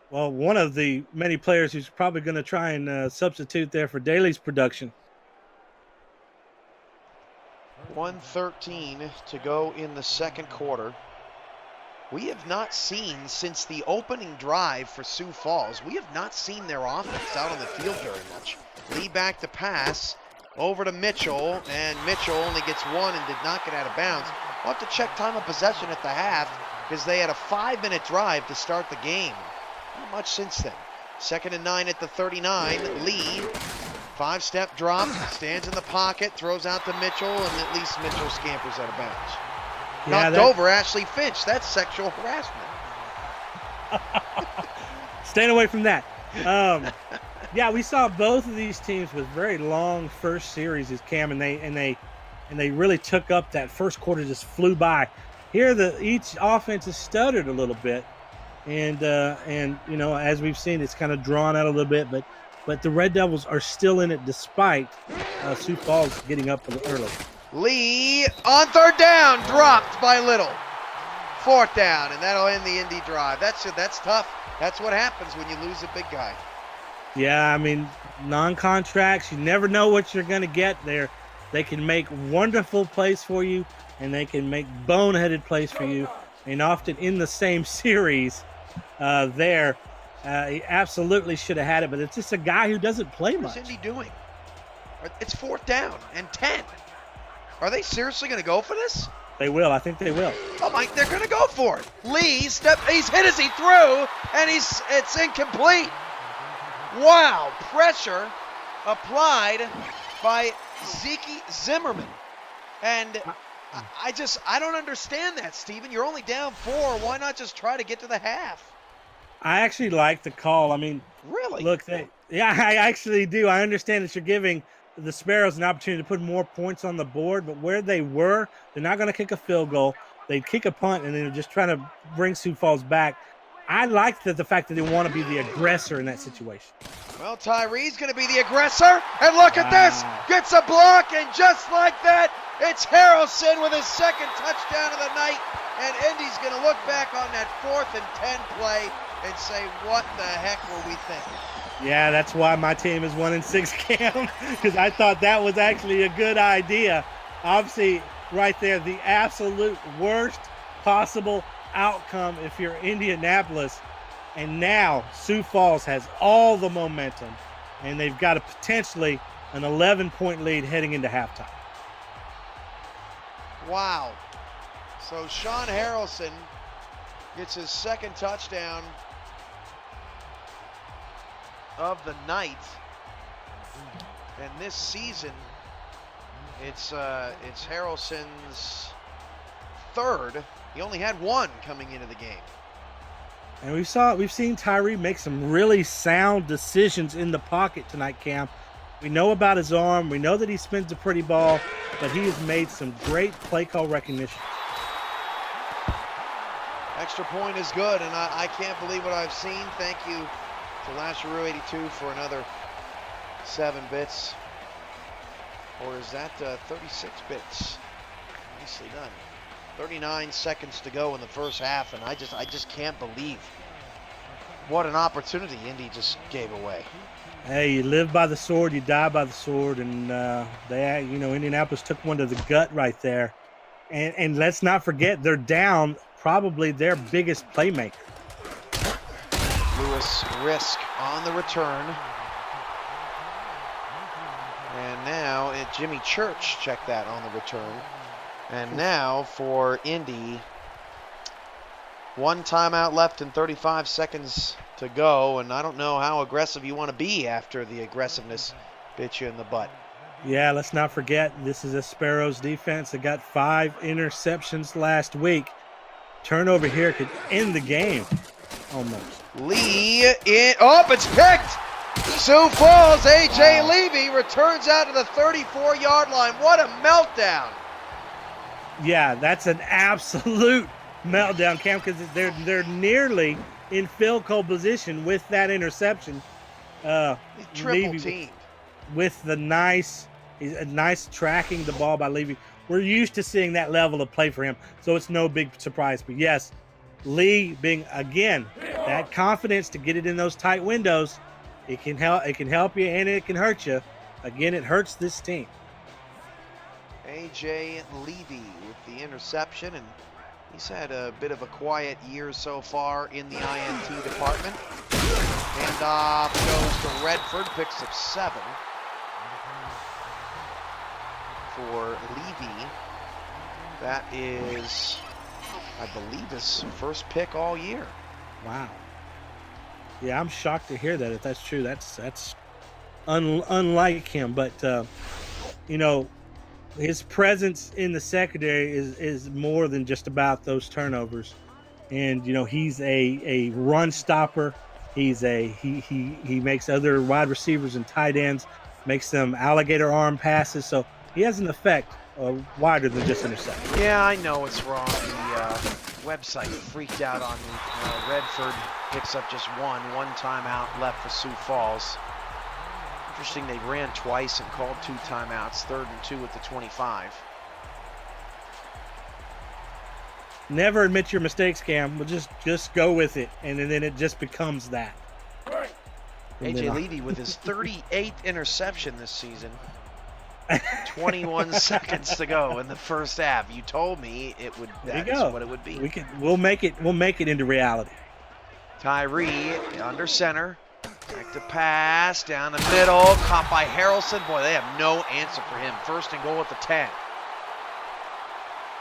one of the many players who's probably going to try and substitute there for Daly's production. 1:13 to go in the second quarter. We have not seen, since the opening drive for Sioux Falls, we have not seen their offense out on the field very much. Lee back to pass, over to Mitchell, and Mitchell only gets one and did not get out of bounds. We'll have to check time of possession at the half, because they had a 5-minute drive to start the game. Not much since then. 2nd and 9 at the 39. Lee, 5-step drop, stands in the pocket, throws out to Mitchell, and at least Mitchell scampers out of bounds. Yeah, Knocked over Ashley Finch. That's sexual harassment. Staying away from that. Yeah, we saw both of these teams with very long first series as Cam, and they really took up that first quarter, just flew by. Here, each offense has stuttered a little bit, and you know, as we've seen, it's kind of drawn out a little bit, but the Red Devils are still in it despite Sioux Falls getting up a little early. Lee on 3rd down, dropped by Little. 4th down, and that'll end the Indy drive. That's tough. That's what happens when you lose a big guy. Yeah, I mean, non-contracts, you never know what you're going to get there. They can make wonderful plays for you, and they can make boneheaded plays for you, and often in the same series there. He absolutely should have had it, but it's just a guy who doesn't play much. What's Indy doing? It's 4th down and 10. Are they seriously going to go for this? They will. I think they will. Oh, Mike, they're going to go for it. Lee, he's hit as he threw, and it's incomplete. Wow, pressure applied by Zeke Zimmerman. And I don't understand that, Steven. You're only down 4. Why not just try to get to the half? I actually like the call. I mean, really? Look, yeah, I actually do. I understand that you're giving the Sparrows an opportunity to put more points on the board, but where they were, they're not going to kick a field goal. They'd kick a punt, and they're just trying to bring Sioux Falls back. I like the fact that they want to be the aggressor in that situation. Well, Tyree's going to be the aggressor, and look at this. Gets a block, and just like that, it's Harrelson with his 2nd touchdown of the night, and Indy's going to look back on that 4th and 10 play and say, what the heck were we thinking? Yeah, that's why my team is 1-6, Cam, because I thought that was actually a good idea. Obviously, right there, the absolute worst possible outcome if you're Indianapolis. And now Sioux Falls has all the momentum, and they've got potentially an 11-point lead heading into halftime. Wow. So Sean Harrelson gets his 2nd touchdown of the night, and this season it's Harrelson's 3rd. He only had 1 coming into the game. And we've seen Tyree make some really sound decisions in the pocket tonight, Cam. We know about his arm. We know that he spins a pretty ball, but he has made some great play call recognition. Extra point is good, and I can't believe what I've seen. Thank you to Lasharoo82 for another 7 bits. Or is that 36 bits? Nicely done. 39 seconds to go in the first half, and I just can't believe what an opportunity Indy just gave away. Hey, you live by the sword, you die by the sword, and Indianapolis took one to the gut right there. And let's not forget, they're down probably their biggest playmaker. Lewis Risk on the return. And now now Jimmy Church checked that on the return. And now for Indy, 1 timeout left and 35 seconds to go. And I don't know how aggressive you want to be after the aggressiveness bit you in the butt. Yeah, let's not forget, this is a Sparrows defense that got 5 interceptions last week. Turnover here could end the game, almost. Lee, it's picked! Sioux Falls, A.J. Levy returns out to the 34-yard line. What a meltdown. Yeah, that's an absolute meltdown, Cam, because they're nearly in field goal position with that interception. Triple teamed. With the nice tracking the ball by Levy. We're used to seeing that level of play for him, so it's no big surprise. But yes, Lee being, again, that confidence to get it in those tight windows, it can help you and it can hurt you. Again, it hurts this team. A.J. Levy with the interception, and he's had a bit of a quiet year so far in the INT department. Handoff goes to Redford, picks up 7 for Levy. That is, I believe, his first pick all year. Wow. Yeah, I'm shocked to hear that. If that's true, that's unlike him. But his presence in the secondary is more than just about those turnovers. And he's a run stopper. He makes other wide receivers and tight ends, makes them alligator arm passes. So he has an effect wider than just interception. Yeah, I know it's wrong. The website freaked out on me. Redford picks up just one timeout left for Sioux Falls. Interesting, they ran twice and called 2 timeouts, 3rd and 2 at the 25. Never admit your mistakes, Cam. We'll just go with it, and then it just becomes that. A.J. Levy with his 38th interception this season. 21 seconds to go in the first half. You told me that's what it would be. We'll make it into reality. Tyree under center. Back to pass down the middle. Caught by Harrelson. Boy, they have no answer for him. 1st and goal at the 10.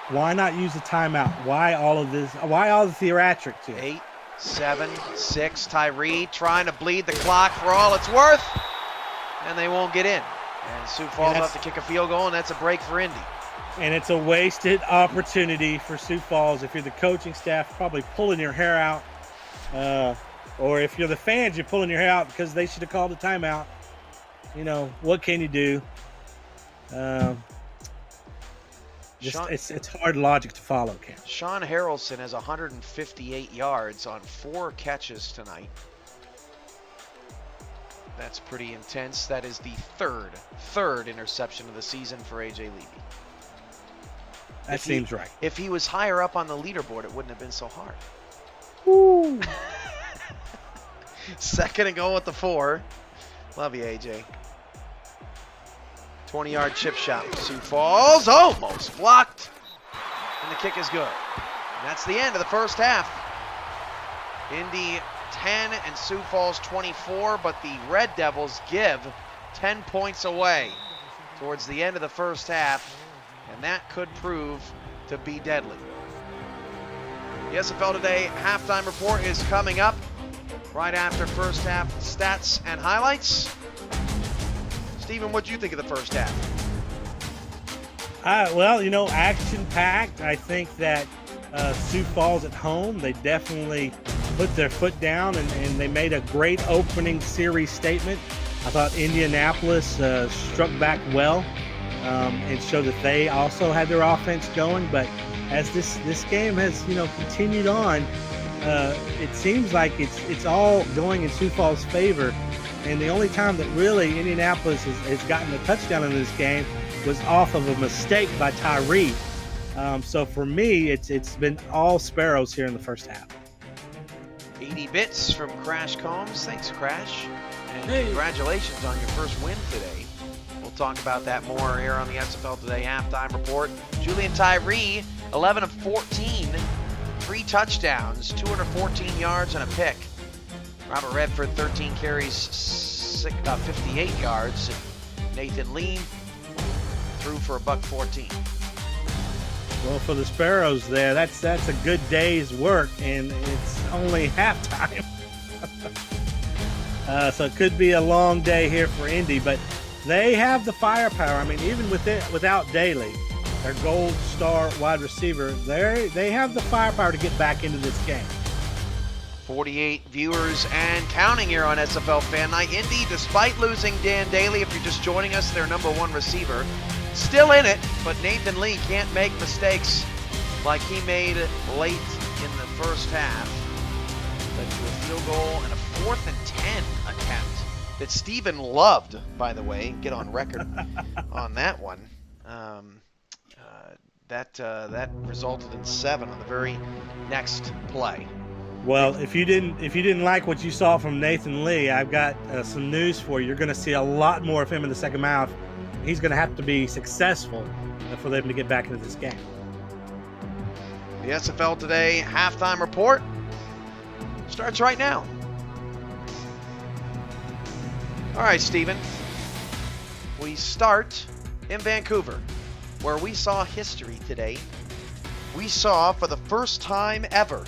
Why not use a timeout? Why all of this? Why all the theatrics here? 8, 7, 6. Tyree trying to bleed the clock for all it's worth. And they won't get in. And Sioux Falls will have to kick a field goal, and that's a break for Indy. And it's a wasted opportunity for Sioux Falls. If you're the coaching staff, probably pulling your hair out. Or if you're the fans, you're pulling your hair out because they should have called a timeout. What can you do? It's hard logic to follow, Cam. Sean Harrelson has 158 yards on 4 catches tonight. That's pretty intense. That is the third interception of the season for A.J. Levy. That seems right. If he was higher up on the leaderboard, it wouldn't have been so hard. Woo. 2nd and goal at the 4. Love you, A.J. 20-yard chip shot. Sioux Falls almost blocked. And the kick is good. And that's the end of the first half. Indy 10 and Sioux Falls 24, but the Red Devils give 10 points away towards the end of the first half, and that could prove to be deadly. The SFL Today halftime report is coming up right after first half stats and highlights. Stephen, what do you think of the first half? Action-packed. I think that Sioux Falls at home, they definitely put their foot down and they made a great opening series statement. I thought Indianapolis struck back well and showed that they also had their offense going. But as this game has continued on, it seems like it's all going in Sioux Falls' favor. And the only time that really Indianapolis has gotten a touchdown in this game was off of a mistake by Tyree. So for me, it's been all Sparrows here in the first half. 80 bits from Crash Combs. Thanks, Crash. And congratulations on your first win today. We'll talk about that more here on the SFL Today halftime report. Julian Tyree, 11 of 14, 3 touchdowns, 214 yards and a pick. Robert Redford, 13 carries, 58 yards. Nathan Lee, threw for a $114. Well, for the Sparrows there, that's a good day's work, and it's only halftime. So it could be a long day here for Indy, but they have the firepower. I mean, even without Daly, their gold star wide receiver, they have the firepower to get back into this game. 48 viewers and counting here on SFL Fan Night. Indy, despite losing Dan Daly, if you're just joining us, their number one receiver, still in it, but Nathan Lee can't make mistakes like he made late in the first half. Led to a field goal and a 4th and 10 attempt that Steven loved, by the way. Get on record on that one. That resulted in 7 on the very next play. Well, if you didn't like what you saw from Nathan Lee, I've got some news for you. You're going to see a lot more of him in the second half. He's going to have to be successful for them to get back into this game. The SFL Today halftime report starts right now. All right, Steven. We start in Vancouver, where we saw history today. We saw, for the first time ever,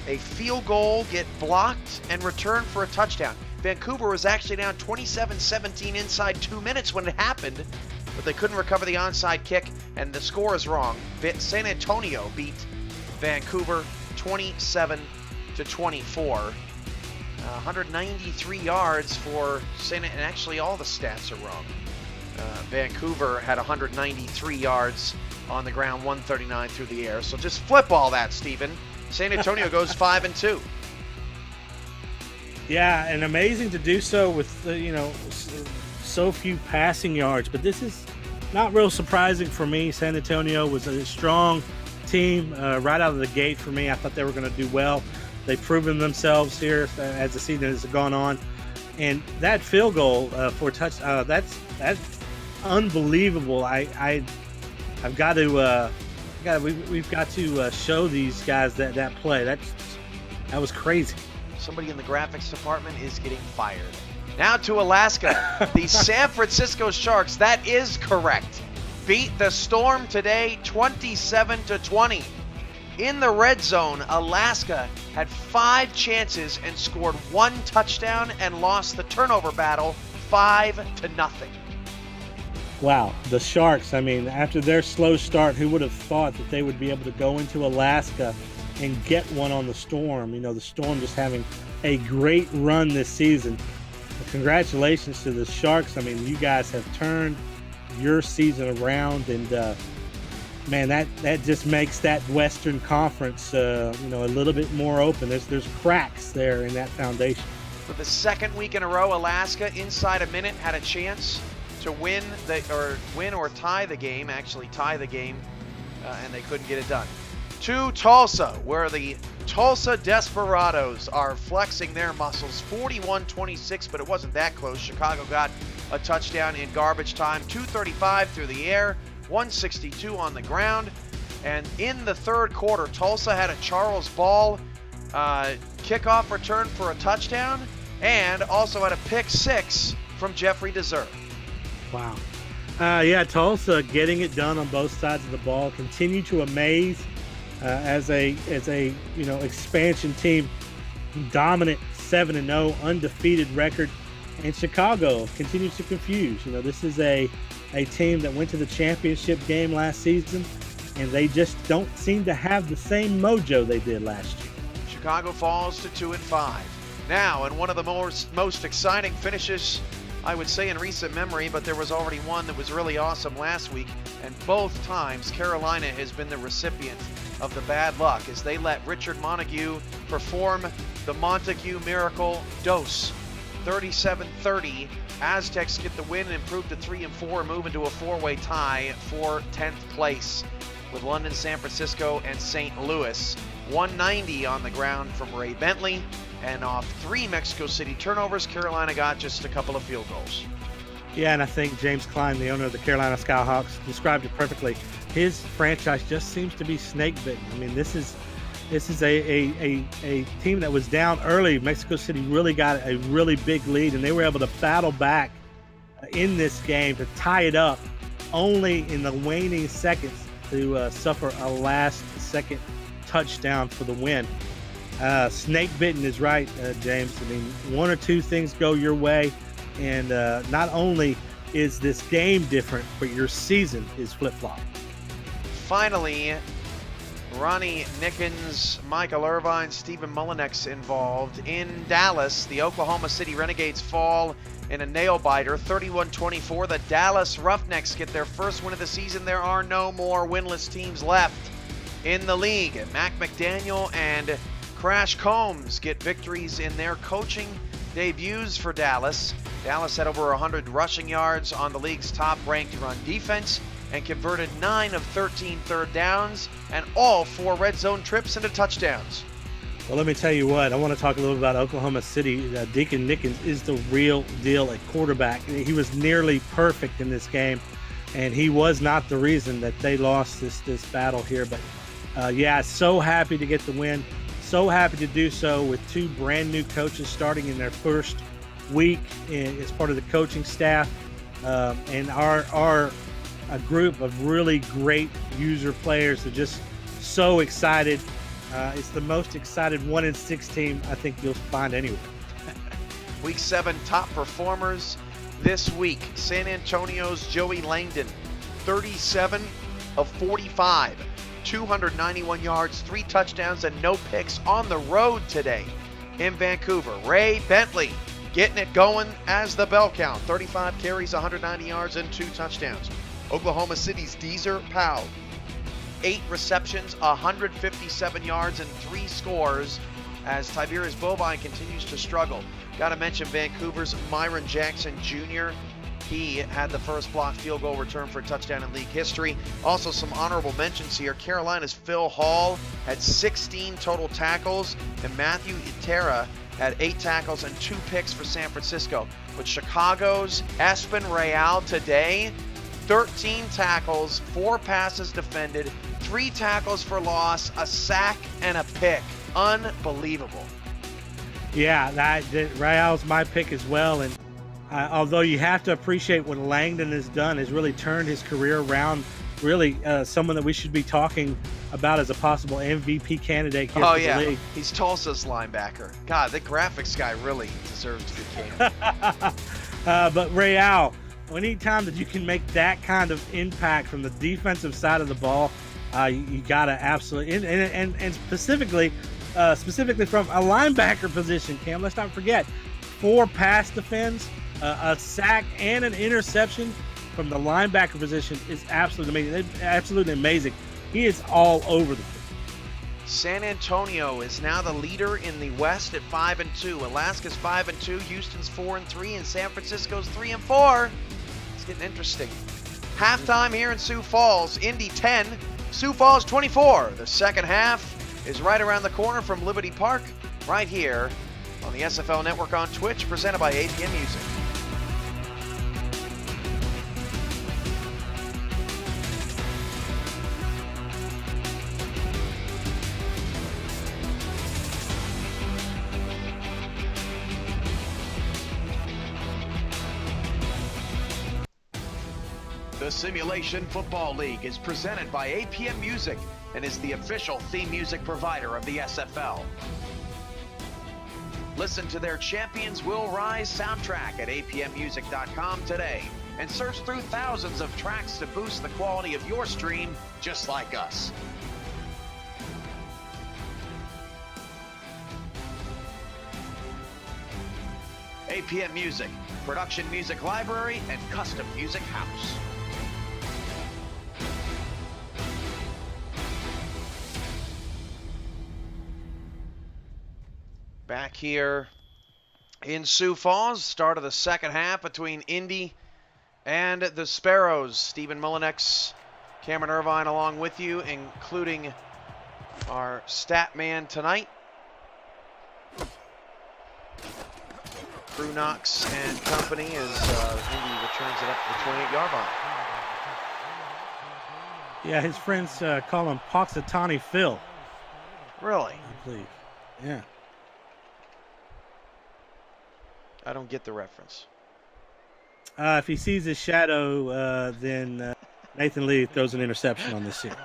a field goal get blocked and returned for a touchdown. Vancouver was actually down 27-17 inside 2 minutes when it happened, but they couldn't recover the onside kick, and the score is wrong. San Antonio beat Vancouver 27-24. 193 yards for San Antonio, and actually all the stats are wrong. Vancouver had 193 yards on the ground, 139 through the air. So just flip all that, Steven. San Antonio goes 5-2. Yeah, and amazing to do so with so few passing yards. But this is not real surprising for me. San Antonio was a strong team right out of the gate for me. I thought they were going to do well. They've proven themselves here as the season has gone on. And that field goal for a touch, that's unbelievable. We've got to show these guys that play. That was crazy. Somebody in the graphics department is getting fired. Now to Alaska. The San Francisco Sharks, that is correct, beat the Storm today 27-20. In the red zone, Alaska had 5 chances and scored 1 touchdown and lost the turnover battle 5-0. Wow, the Sharks, I mean, after their slow start, who would have thought that they would be able to go into Alaska and get one on the Storm? You know, the Storm just having a great run this season. Congratulations to the Sharks. I mean, you guys have turned your season around, and man, that just makes that Western Conference, a little bit more open. There's cracks there in that foundation. For the second week in a row, Alaska, inside a minute, had a chance to win or tie the game, and they couldn't get it done. To Tulsa, where the Tulsa Desperados are flexing their muscles, 41-26, but it wasn't that close. Chicago got a touchdown in garbage time, 2:35 through the air, 162 on the ground. And in the third quarter, Tulsa had a Charles Ball kickoff return for a touchdown, and also had a pick 6 from Jeffrey Deser. Wow. Tulsa getting it done on both sides of the ball, continue to amaze as a expansion team, dominant 7-0, undefeated record, and Chicago continues to confuse. This is a team that went to the championship game last season, and they just don't seem to have the same mojo they did last year. Chicago falls to 2-5. Now, in one of the most exciting finishes, I would say, in recent memory, but there was already one that was really awesome last week, and both times Carolina has been the recipient of the bad luck as they let Richard Montague perform the Montague Miracle dose. 37-30, Aztecs get the win and improve to 3-4, move into a 4-way tie for 10th place with London, San Francisco, and St. Louis. 190 on the ground from Ray Bentley, and off 3 Mexico City turnovers, Carolina got just a couple of field goals. Yeah, and I think James Klein, the owner of the Carolina Skyhawks, described it perfectly. His franchise just seems to be snake bitten. I mean, this is a team that was down early. Mexico City really got a really big lead, and they were able to battle back in this game to tie it up only in the waning seconds to suffer a last-second touchdown for the win. Snake bitten is right, James. I mean, one or two things go your way, and not only is this game different, but your season is flip-flop. Finally, Ronnie Nickens, Michael Irvine, Stephen Mullinex involved. In Dallas, the Oklahoma City Renegades fall in a nail-biter, 31-24. The Dallas Roughnecks get their first win of the season. There are no more winless teams left in the league. Mac McDaniel and Crash Combs get victories in their coaching debuts for Dallas. Dallas had over 100 rushing yards on the league's top-ranked run defense and converted 9 of 13 third downs and all 4 red zone trips into touchdowns. Well, let me tell you what, I want to talk a little bit about Oklahoma City. Deacon Nickens is the real deal at quarterback. He was nearly perfect in this game, and he was not the reason that they lost this battle here. But yeah, so happy to get the win. So happy to do so with 2 brand new coaches starting in their first week as part of the coaching staff, and our a group of really great user players are just so excited. It's the most excited 1-6 team I think you'll find anywhere. Week 7 top performers this week. San Antonio's Joey Langdon, 37 of 45, 291 yards, 3 touchdowns, and no picks on the road today. In Vancouver, Ray Bentley getting it going as the bell count, 35 carries, 190 yards, and 2 touchdowns. Oklahoma City's Deezer Powell, 8 receptions, 157 yards, and 3 scores as Tiberius Bovine continues to struggle. Got to mention Vancouver's Myron Jackson Jr. He had the first blocked field goal return for a touchdown in league history. Also some honorable mentions here. Carolina's Phil Hall had 16 total tackles, and Matthew Itera had 8 tackles and 2 picks for San Francisco. With Chicago's Espen Real today, 13 tackles, 4 passes defended, 3 tackles for loss, a sack, and a pick. Unbelievable. Yeah, Real's my pick as well. And although you have to appreciate what Langdon has done, has really turned his career around. Really, someone that we should be talking about as a possible MVP candidate here for the league. He's Tulsa's linebacker. God, the graphics guy really deserves to be king. But Real, anytime that you can make that kind of impact from the defensive side of the ball, you gotta absolutely, and specifically from a linebacker position, Cam. Let's not forget, 4 pass defends, a sack, and an interception from the linebacker position is absolutely amazing. Absolutely amazing. He is all over the place. San Antonio is now the leader in the West at 5-2. Alaska's 5-2, Houston's 4-3, and San Francisco's 3-4. It's getting interesting. Halftime here in Sioux Falls. Indy 10, Sioux Falls 24. The second half is right around the corner from Liberty Park, right here on the SFL Network on Twitch, presented by APM Music. The Simulation Football League is presented by APM Music and is the official theme music provider of the SFL. Listen to their Champions Will Rise soundtrack at apmmusic.com today and search through thousands of tracks to boost the quality of your stream just like us. APM Music, production music library and custom music house. Back here in Sioux Falls, start of the second half between Indy and the Sparrows. Stephen Mullinex, Cameron Irvine along with you, including our stat man tonight, Crew Knox and company, as Indy returns it up to the 28-yard line. Yeah, his friends call him Poxitani Phil. Really? I believe. Yeah. I don't get the reference. If he sees his shadow, then Nathan Lee throws an interception on this here.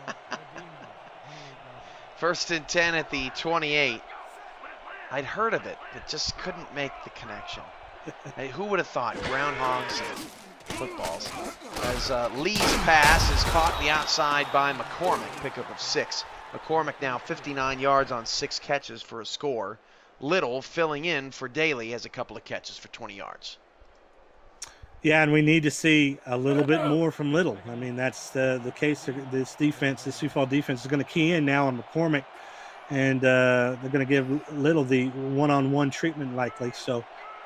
1st and 10 at the 28. I'd heard of it, but just couldn't make the connection. Hey, who would have thought groundhogs and footballs? As Lee's pass is caught the outside by McCormick, pickup of 6. McCormick now 59 yards on 6 catches for a score. Little filling in for Daly has a couple of catches for 20 yards. Yeah, and we need to see a little bit more from Little. I mean, that's the case. This defense, this Sioux Falls defense, is going to key in now on McCormick, and they're going to give Little the one-on-one treatment likely. So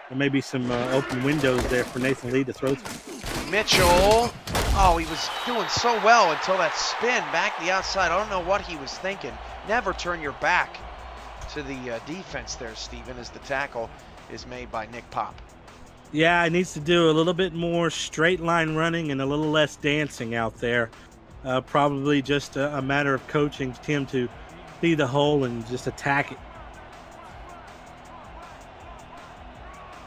there may be some open windows there for Nathan Lee to throw through. Mitchell, oh, he was doing so well until that spin back the outside. I don't know what he was thinking. Never turn your back to the defense there, Stephen, as the tackle is made by Nick Pop. Yeah, it needs to do a little bit more straight line running and a little less dancing out there. Probably just a matter of coaching Tim to see the hole and just attack it.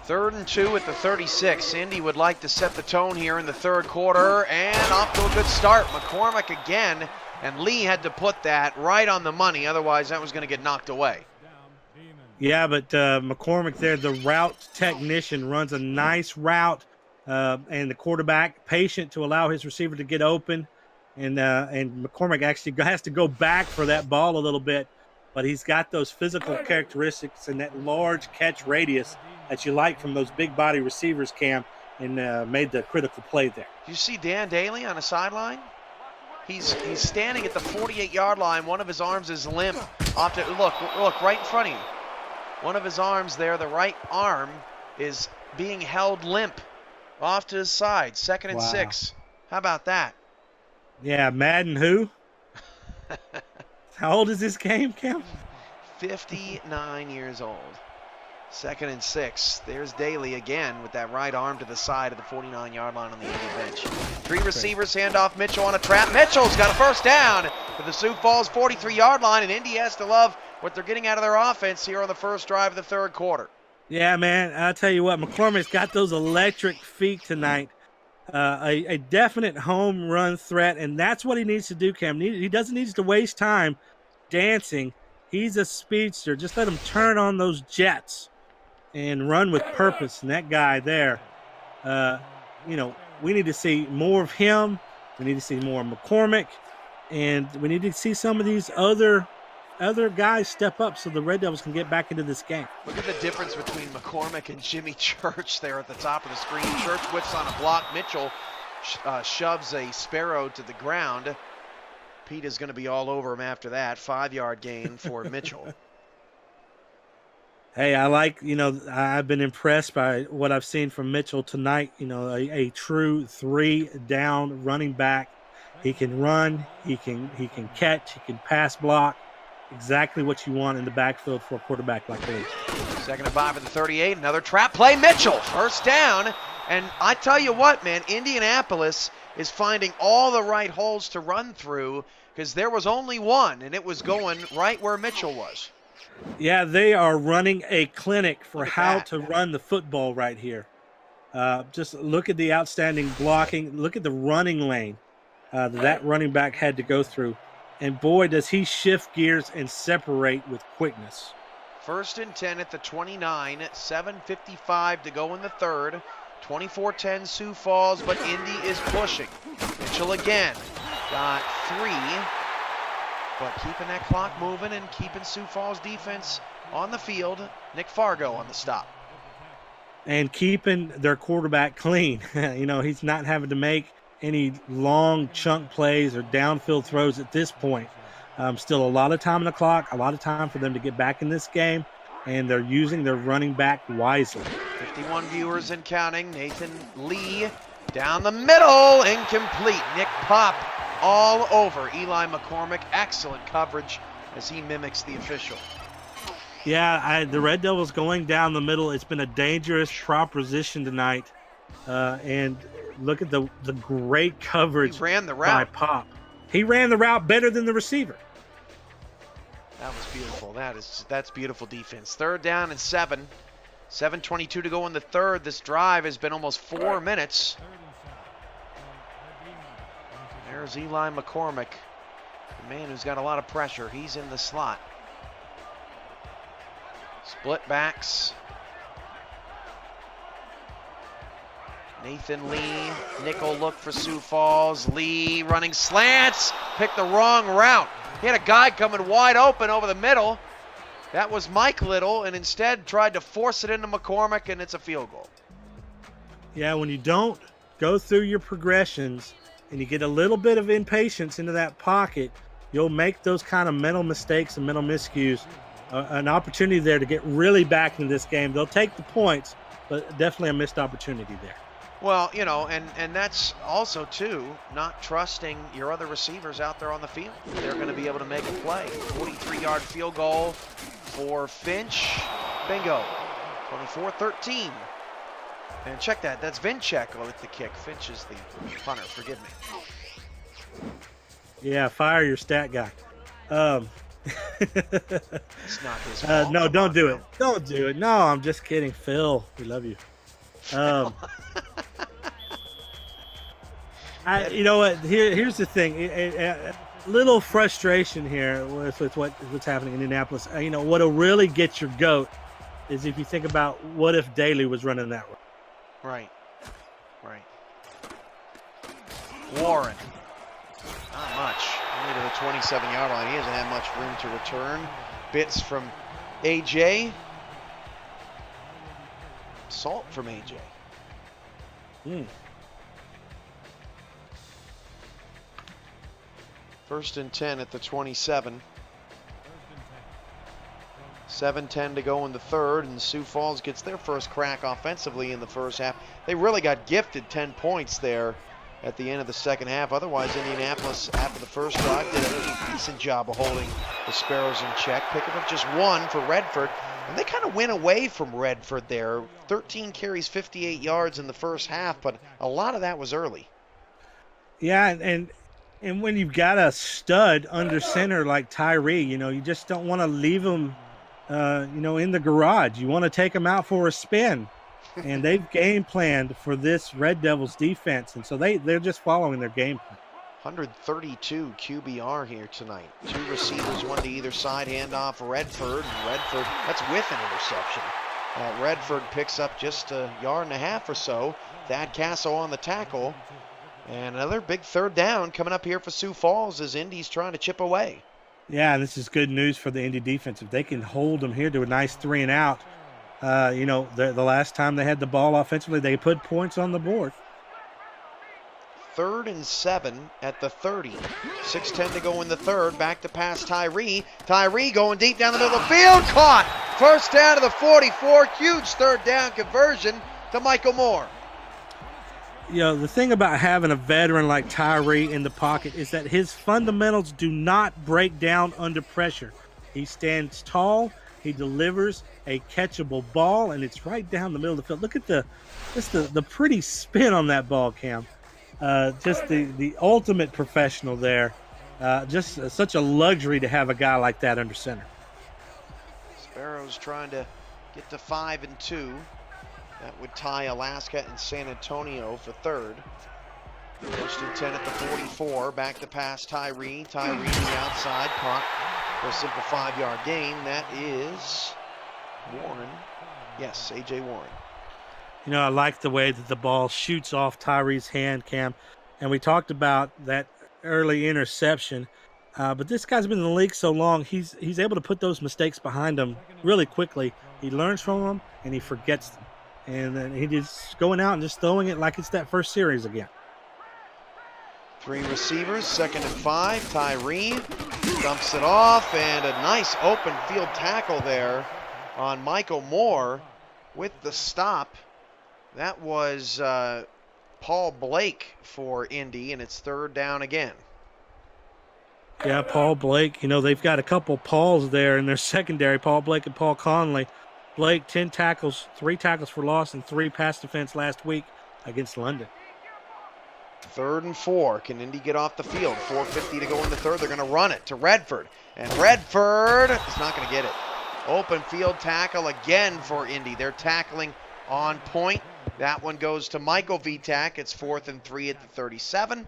3rd and 2 at the 36. Indy would like to set the tone here in the 3rd quarter, and off to a good start. McCormick again, and Lee had to put that right on the money. Otherwise, that was going to get knocked away. Yeah, but McCormick there, the route technician, runs a nice route, and the quarterback patient to allow his receiver to get open. And McCormick actually has to go back for that ball a little bit, but he's got those physical characteristics and that large catch radius that you like from those big body receivers, Cam, and made the critical play there. You see Dan Daly on the sideline? He's standing at the 48-yard line. One of his arms is limp. Look right in front of you. One of his arms there, the right arm, is being held limp off to his side. 2nd and 6. How about that? Yeah, Madden who? How old is this game, Cam? 59 years old. 2nd and 6. There's Daly again with that right arm to the side of the 49-yard line on the Indy bench. 3 receivers, hand off Mitchell on a trap. Mitchell's got a first down to the Sioux Falls 43-yard line, and Indy has to love what they're getting out of their offense here on the first drive of the 3rd quarter. Yeah, man, I'll tell you what, McCormick's got those electric feet tonight. A definite home run threat, and that's what he needs to do, Cam. He doesn't need to waste time dancing. He's a speedster. Just let him turn on those jets and run with purpose. And that guy there, we need to see more of him. We need to see more of McCormick, and we need to see some of these other guys step up so the Red Devils can get back into this game. Look at the difference between McCormick and Jimmy Church there at the top of the screen. Church whips on a block. Mitchell shoves a sparrow to the ground. Pete is going to be all over him after that. 5-yard gain for Mitchell. Hey, I've been impressed by what I've seen from Mitchell tonight. A true 3-down running back. He can run, he can catch, he can pass block. Exactly what you want in the backfield for a quarterback like Lee. 2nd and 5 at the 38. Another trap play. Mitchell, first down. And I tell you what, man, Indianapolis is finding all the right holes to run through because there was only one, and it was going right where Mitchell was. Yeah, they are running a clinic for how to run the football right here. Just look at the outstanding blocking. Look at the running lane that running back had to go through. And boy, does he shift gears and separate with quickness. 1st and 10 at the 29, 7:55 to go in the 3rd. 24-10 Sioux Falls, but Indy is pushing. Mitchell again got 3, but keeping that clock moving and keeping Sioux Falls defense on the field. Nick Fargo on the stop. And keeping their quarterback clean. He's not having to make any long chunk plays or downfield throws at this point. Still a lot of time on the clock, a lot of time for them to get back in this game, and they're using their running back wisely. 51 viewers and counting. Nathan Lee down the middle, incomplete. Nick Pop all over Eli McCormick. Excellent coverage as he mimics the official. Yeah, the Red Devils going down the middle. It's been a dangerous proposition tonight, and look at the great coverage. He ran the route by Pop. He ran the route better than the receiver. That was beautiful. That's beautiful defense. 3rd down and 7. 7:22 to go in the 3rd. This drive has been almost 4 minutes. There's Eli McCormick, the man who's got a lot of pressure. He's in the slot. Split backs. Nathan Lee, nickel look for Sioux Falls. Lee running slants, picked the wrong route. He had a guy coming wide open over the middle. That was Mike Little, and instead tried to force it into McCormick, and it's a field goal. Yeah, when you don't go through your progressions and you get a little bit of impatience into that pocket, you'll make those kind of mental mistakes and mental miscues. An opportunity there to get really back into this game. They'll take the points, but definitely a missed opportunity there. Well, you know, and that's also, too, not trusting your other receivers out there on the field. They're going to be able to make a play. 43-yard field goal for Finch. Bingo. 24-13. And check that. That's Vinchek with the kick. Finch is the punter. Forgive me. Yeah, fire your stat guy. It's not his fault. No, don't do it. Don't do it. No, I'm just kidding. Phil, we love you. You know what? Here's the thing. A little frustration here with what's happening in Indianapolis. You know what'll really get your goat is if you think about what if Daly was running that way. Right. Warren. Not much. Only to the 27-yard line. He doesn't have much room to return. Bits from AJ. Salt from AJ. First and 10 at the 27. 7:10 to go in the third, and Sioux Falls gets their first crack offensively in the first half. They really got gifted 10 points there at the end of the second half. Otherwise, Indianapolis, after the first drive, did a decent job of holding the Sparrows in check, picking up just one for Redford. And they kind of went away from Redford there. 13 carries, 58 yards in the first half, but a lot of that was early. Yeah, and when you've got a stud under center like Tyree, you know, you just don't want to leave him, in the garage. You want to take him out for a spin. And they've game planned for this Red Devils defense, and so they're just following their game plan. 132 QBR here tonight. Two receivers, one to either side, handoff Redford. And Redford, that's with an interception. Redford picks up just a yard and a half or so. Thad Casso on the tackle. And another big third down coming up here for Sioux Falls as Indy's trying to chip away. Yeah, and this is good news for the Indy defense. If they can hold them here to a nice 3 and out, the last time they had the ball offensively, they put points on the board. 3rd and 7 at the 30. 6:10 to go in the third. Back to pass Tyree. Tyree going deep down the middle of the field. Caught. First down to the 44. Huge third down conversion to Michael Moore. You know, the thing about having a veteran like Tyree in the pocket is that his fundamentals do not break down under pressure. He stands tall. He delivers a catchable ball, and it's right down the middle of the field. Look at the pretty spin on that ball, Cam. Just the ultimate professional there. Such a luxury to have a guy like that under center. Sparrows trying to get to 5 and 2. That would tie Alaska and San Antonio for third. First and 10 at the 44. Back to pass Tyree. Tyree to the outside. Caught for a simple 5-yard gain. That is Warren. Yes, A.J. Warren. You know, I like the way that the ball shoots off Tyree's hand, Cam. And we talked about that early interception. But this guy's been in the league so long, he's able to put those mistakes behind him really quickly. He learns from them, and he forgets them. And then he just going out and just throwing it like it's that first series again. 3 receivers, 2nd and 5. Tyree dumps it off, and a nice open field tackle there on Michael Moore with the stop. That was Paul Blake for Indy, and it's 3rd down again. Yeah, Paul Blake. You know, they've got a couple Pauls there in their secondary, Paul Blake and Paul Conley. Blake, 10 tackles, 3 tackles for loss, and 3 pass defense last week against London. 3rd and 4. Can Indy get off the field? 4:50 to go in the third. They're going to run it to Redford. And Redford is not going to get it. Open field tackle again for Indy. They're tackling on point. That one goes to Michael Vitak. It's 4th and 3 at the 37.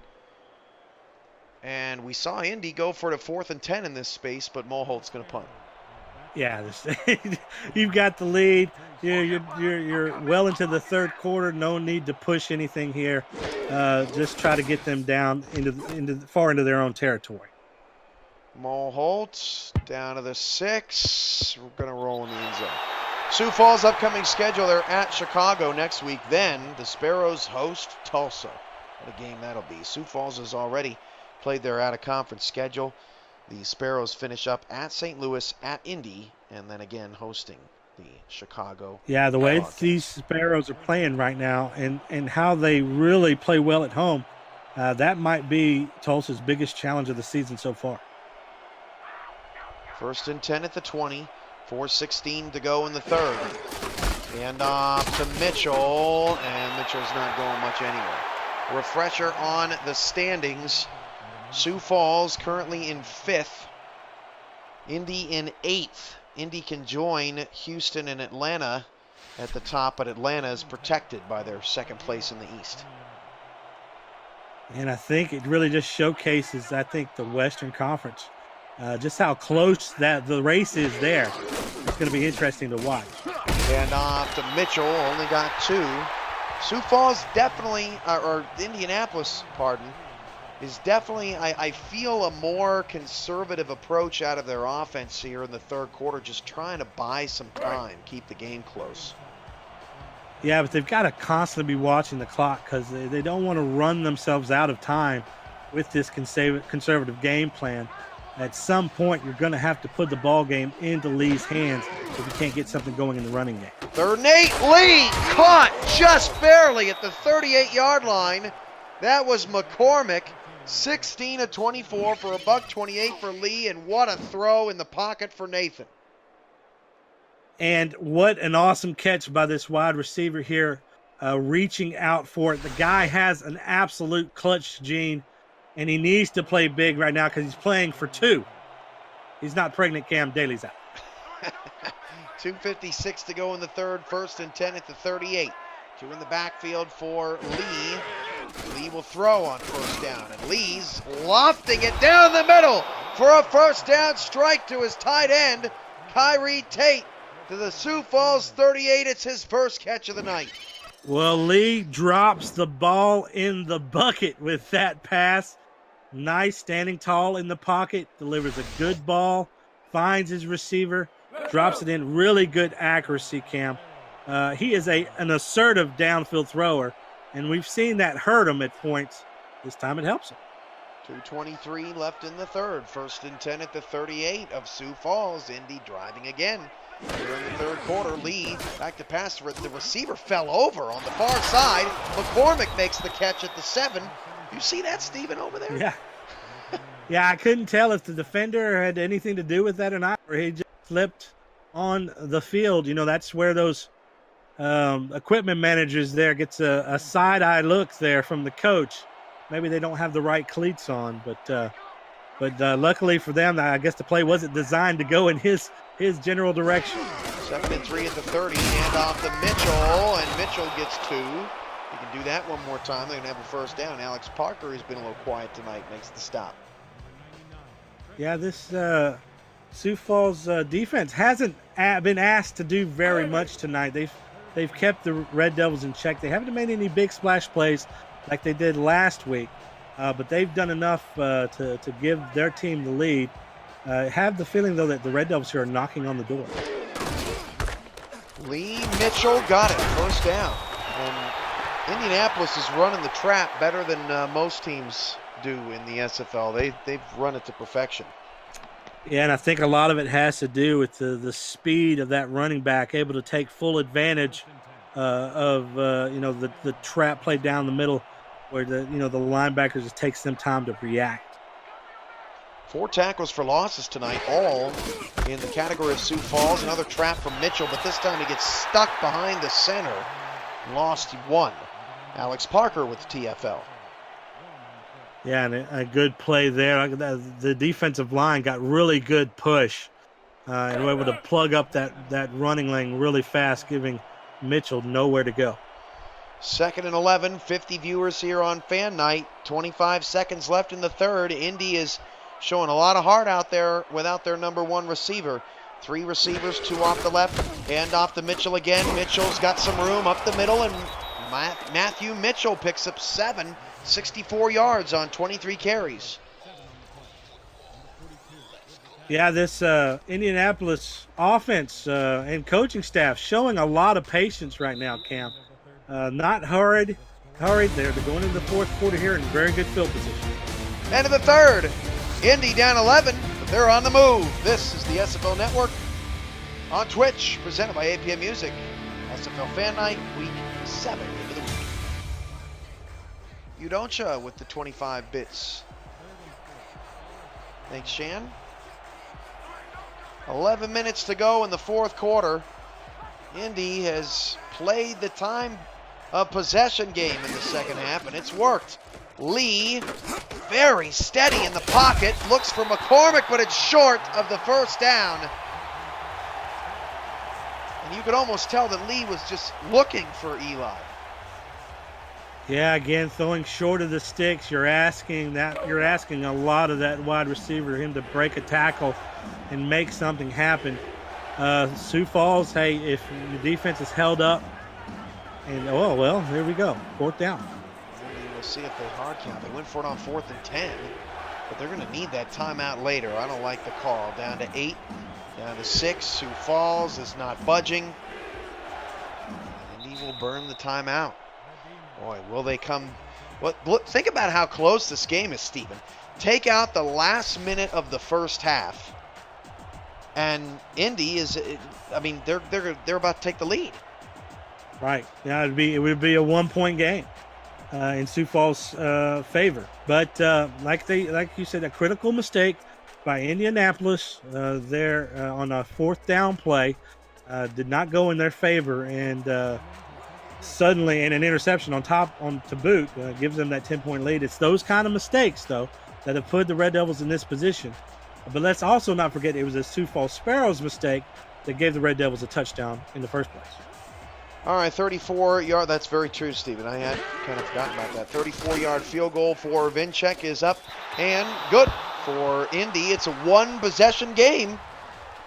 And we saw Indy go for the 4th and 10 in this space, but Mulholt's going to punt. Yeah, you've got the lead. You're well into the third quarter. No need to push anything here. Just try to get them down far into their own territory. Mulholt down to the 6. We're going to roll in the end zone. Sioux Falls' upcoming schedule, they're at Chicago next week. Then the Sparrows host Tulsa. What a game that'll be. Sioux Falls has already played their out-of-conference schedule. The Sparrows finish up at St. Louis, at Indy, and then again hosting the Chicago. Yeah, the way these Sparrows are playing right now and how they really play well at home, that might be Tulsa's biggest challenge of the season so far. 1st and 10 at the 20. 4:16 to go in the third. And off to Mitchell, and Mitchell's not going much anywhere. Refresher on the standings. Sioux Falls currently in 5th. Indy in 8th. Indy can join Houston and Atlanta at the top, but Atlanta is protected by their 2nd place in the East. And I think it really just showcases, the Western Conference. Just how close that the race is there. It's going to be interesting to watch. And off to Mitchell, only got 2. Sioux Falls definitely, or Indianapolis, pardon, is definitely, I feel, a more conservative approach out of their offense here in the third quarter, just trying to buy some time, keep the game close. Yeah, but they've got to constantly be watching the clock because they don't want to run themselves out of time with this conservative game plan. At some point, you're going to have to put the ball game into Lee's hands if you can't get something going in the running game. 3rd and 8, Lee caught just barely at the 38-yard line. That was McCormick, 16 of 24 for $128 for Lee, and what a throw in the pocket for Nathan. And what an awesome catch by this wide receiver here, reaching out for it. The guy has an absolute clutch gene. And he needs to play big right now because he's playing for 2. He's not pregnant Cam Daly's out. 2:56 to go in the third. 1st and 10 at the 38. 2 in the backfield for Lee. Lee will throw on 1st down. And Lee's lofting it down the middle for a 1st down strike to his tight end, Kyrie Tate, to the Sioux Falls 38. It's his first catch of the night. Well, Lee drops the ball in the bucket with that pass. Nice, standing tall in the pocket, delivers a good ball, finds his receiver, drops it in. Really good accuracy, Cam. He is an assertive downfield thrower, and we've seen that hurt him at points. This time it helps him. 2:23 left in the third. 1st and 10 at the 38 of Sioux Falls. Indy driving again. Here in the third quarter, Lee back to pass. The receiver fell over on the far side. McCormick makes the catch at the 7. You see that, Steven, over there? Yeah. Yeah, I couldn't tell if the defender had anything to do with that or not, or he just slipped on the field. That's where those equipment managers there gets a side-eye look there from the coach. Maybe they don't have the right cleats on, but luckily for them, I guess the play wasn't designed to go in his general direction. 2nd and 3 at the 30, hand off to Mitchell, and Mitchell gets 2. He can do that one more time. They're going to have a 1st down. Alex Parker, who's been a little quiet tonight, makes the stop. Yeah, this Sioux Falls defense hasn't been asked to do very much tonight. They've kept the Red Devils in check. They haven't made any big splash plays like they did last week, but they've done enough to give their team the lead. Have the feeling, though, that the Red Devils here are knocking on the door. Lee Mitchell got it, 1st down. And Indianapolis is running the trap better than most teams do in the SFL. They've run it to perfection. Yeah, and I think a lot of it has to do with the speed of that running back, able to take full advantage of the trap play down the middle, where the linebackers, it takes them time to react. 4 tackles for losses tonight, all in the category of Sioux Falls. Another trap from Mitchell, but this time he gets stuck behind the center. Lost 1. Alex Parker with TFL. Yeah, and a good play there. The defensive line got really good push and were able to plug up that running lane really fast, giving Mitchell nowhere to go. 2nd and 11, 50 viewers here on Fan Night. 25 seconds left in the third. Indy is showing a lot of heart out there without their number one receiver. 3 receivers, 2 off the left. Hand off to Mitchell again. Mitchell's got some room up the middle, and Matthew Mitchell picks up 7, 64 yards on 23 carries. Yeah, this Indianapolis offense and coaching staff showing a lot of patience right now, Cam. Not hurried. They're going into the fourth quarter here in very good field position. End of the third. Indy down 11, but they're on the move. This is the SFL Network on Twitch, presented by APM Music. SFL Fan Night, week 7 into the week. You don't show with the 25 bits. Thanks, Shan. 11 minutes to go in the fourth quarter. Indy has played the time of possession game in the second half, and it's worked. Lee, very steady in the pocket, looks for McCormick, but it's short of the first down. And you could almost tell that Lee was just looking for Eli. Yeah, again, throwing short of the sticks. You're asking a lot of that wide receiver, him to break a tackle and make something happen. Sioux Falls, hey, if the defense is held up, and oh well, there we go, 4th down. We'll see if they hard count. They went for it on 4th and 10, but they're going to need that timeout later. I don't like the call. Down to 8, down to 6. Sioux Falls is not budging. Indy will burn the timeout. Boy, will they come? Look, think about how close this game is, Stephen. Take out the last minute of the first half, and Indy is, I mean, they're about to take the lead. Right. Yeah, it would be a 1-point game in Sioux Falls' favor. But like you said, a critical mistake by Indianapolis there on a 4th down play did not go in their favor, and suddenly, and an interception to boot gives them that 10-point lead. It's those kind of mistakes, though, that have put the Red Devils in this position. But let's also not forget it was a Sioux Falls Sparrows mistake that gave the Red Devils a touchdown in the first place. All right, 34-yard. That's very true, Stephen. I had kind of forgotten about that. 34-yard field goal for Vinchek is up and good for Indy. It's a 1-possession game.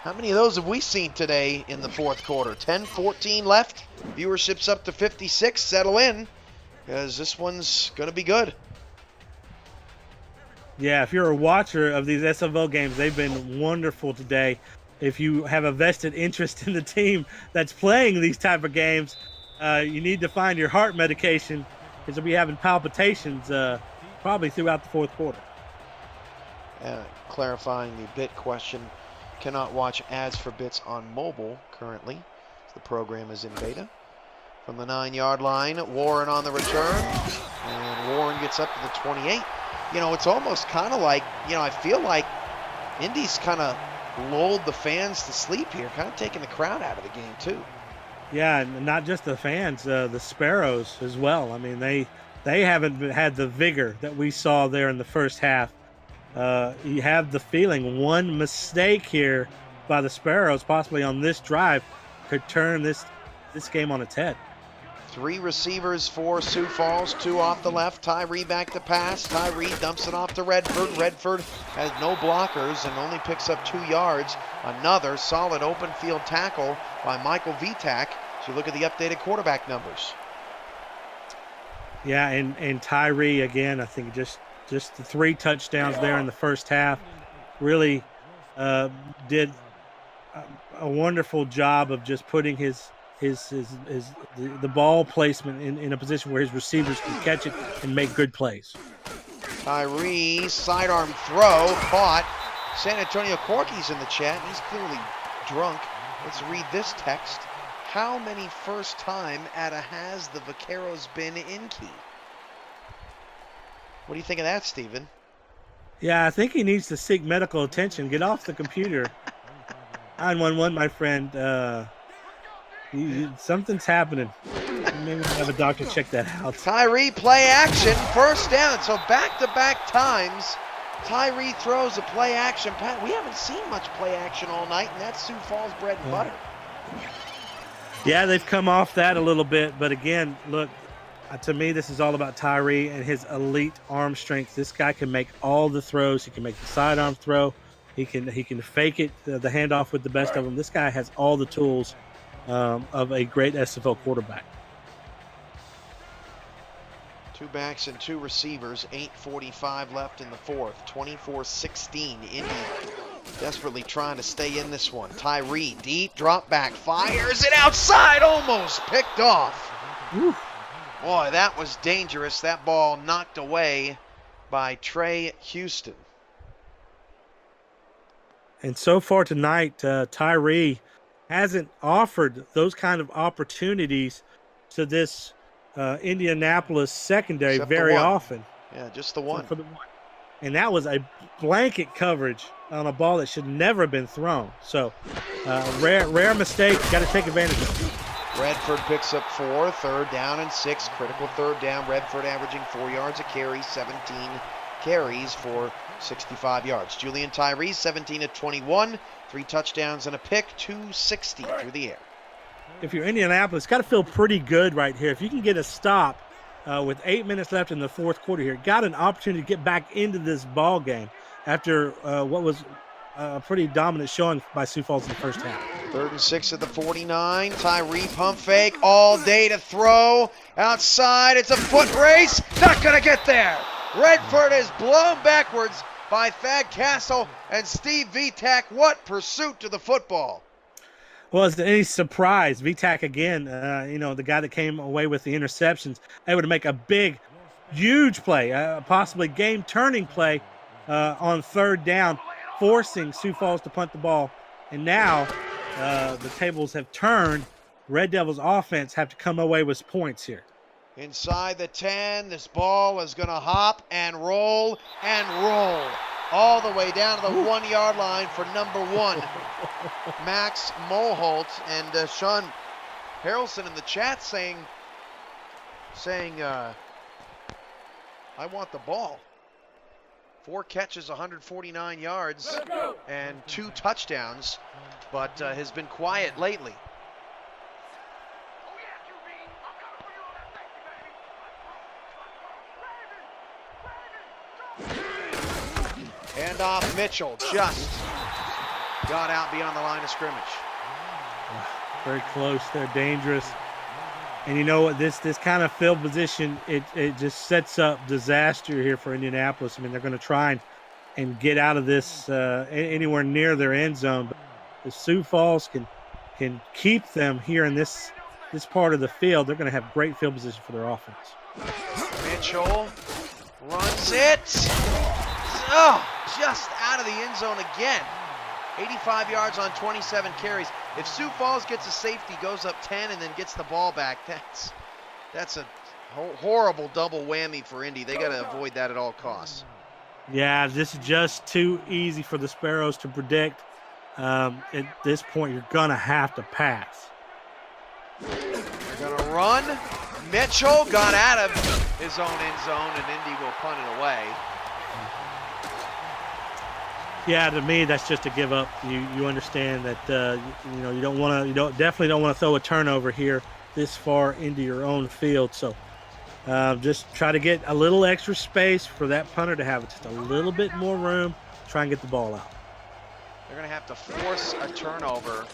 How many of those have we seen today in the fourth quarter? 10-14 left. Viewership's up to 56. Settle in, because this one's going to be good. Yeah, if you're a watcher of these SFL games, they've been wonderful today. If you have a vested interest in the team that's playing these type of games, you need to find your heart medication, because you'll be having palpitations probably throughout the fourth quarter. Clarifying the bit question, cannot watch ads for bits on mobile currently. The program is in beta. From the 9-yard line, Warren on the return, and Warren gets up to the 28. You know, it's almost kind of like, I feel like Indy's kind of lulled the fans to sleep here, kind of taking the crowd out of the game too. Yeah, and not just the fans, the Sparrows as well. I mean, they haven't had the vigor that we saw there in the first half. You have the feeling one mistake here by the Sparrows, possibly on this drive, could turn this game on its head. 3 receivers for Sioux Falls, 2 off the left. Tyree back to pass. Tyree dumps it off to Redford. Redford has no blockers and only picks up 2 yards. Another solid open field tackle by Michael Vitak. So you look at the updated quarterback numbers. Yeah, and Tyree, again, I think just the 3 touchdowns there in the first half really did a wonderful job of just putting the ball placement in a position where his receivers can catch it and make good plays. Tyree, sidearm throw, caught. San Antonio Corky's in the chat. He's clearly drunk. Let's read this text. How many first time has the Vaqueros been in key? What do you think of that, Stephen? Yeah, I think he needs to seek medical attention. Get off the computer. 911, my friend. Something's happening. Maybe we'll have a doctor check that out. Tyree, play action, first down. So back-to-back times, Tyree throws a play action pass. We haven't seen much play action all night, and that's Sioux Falls bread and butter. Yeah, they've come off that a little bit, but again, look, To me, this is all about Tyree and his elite arm strength. This guy can make all the throws. He can make the sidearm throw. He can fake it, the handoff with the best of them. This guy has all the tools of a great SFL quarterback. 2 backs and 2 receivers, 8:45 left in the fourth, 24-16. Indy desperately trying to stay in this one. Tyree, deep drop back, fires it outside, almost picked off. Woo. Boy, that was dangerous. That ball knocked away by Trey Houston. And so far tonight, Tyree hasn't offered those kind of opportunities to this Indianapolis secondary Except very the one. often. Yeah, just the one. For the one. And that was a blanket coverage on a ball that should never have been thrown. So, rare mistake. Got to take advantage of it. Redford picks up 4, 3rd down and 6. Critical 3rd down. Redford averaging 4 yards a carry, 17 carries for 65 yards. Julian Tyree, 17 of 21, 3 touchdowns and a pick, 260 through the air. If you're Indianapolis, got to feel pretty good right here. If you can get a stop with 8 minutes left in the fourth quarter here, got an opportunity to get back into this ball game after what was a pretty dominant showing by Sioux Falls in the first half. 3rd and 6 at the 49. Tyree pump fake all day to throw. Outside, it's a foot race. Not going to get there. Redford is blown backwards by Thad Castle and Steve Vitak. What pursuit to the football. Well, is there any surprise? Vitak again, the guy that came away with the interceptions, able to make a big, huge play, possibly game-turning play on 3rd down, forcing Sioux Falls to punt the ball. And now the tables have turned. Red Devils offense have to come away with points here. Inside the 10, this ball is going to hop and roll all the way down to the 1-yard line for number 1, Max Moholt. And Sean Harrelson in the chat saying, I want the ball. 4 catches, 149 yards, and 2 touchdowns, but has been quiet lately. Hand off, Mitchell just got out beyond the line of scrimmage. Very close. They're dangerous. And you know what? This kind of field position, it just sets up disaster here for Indianapolis. I mean, they're going to try and get out of this anywhere near their end zone. But if Sioux Falls can keep them here in this part of the field, they're going to have great field position for their offense. Mitchell runs it. Oh, just out of the end zone again. 85 yards on 27 carries. If Sioux Falls gets a safety, goes up 10, and then gets the ball back, that's a horrible double whammy for Indy. They got to avoid that at all costs. Yeah, this is just too easy for the Sparrows to predict. At this point, you're going to have to pass. They're going to run. Mitchell got out of his own end zone, and Indy will punt it away. Yeah, to me, that's just a give up. You understand that you definitely don't want to throw a turnover here this far into your own field. So just try to get a little extra space for that punter to have just a little bit more room. Try and get the ball out. They're going to have to force a turnover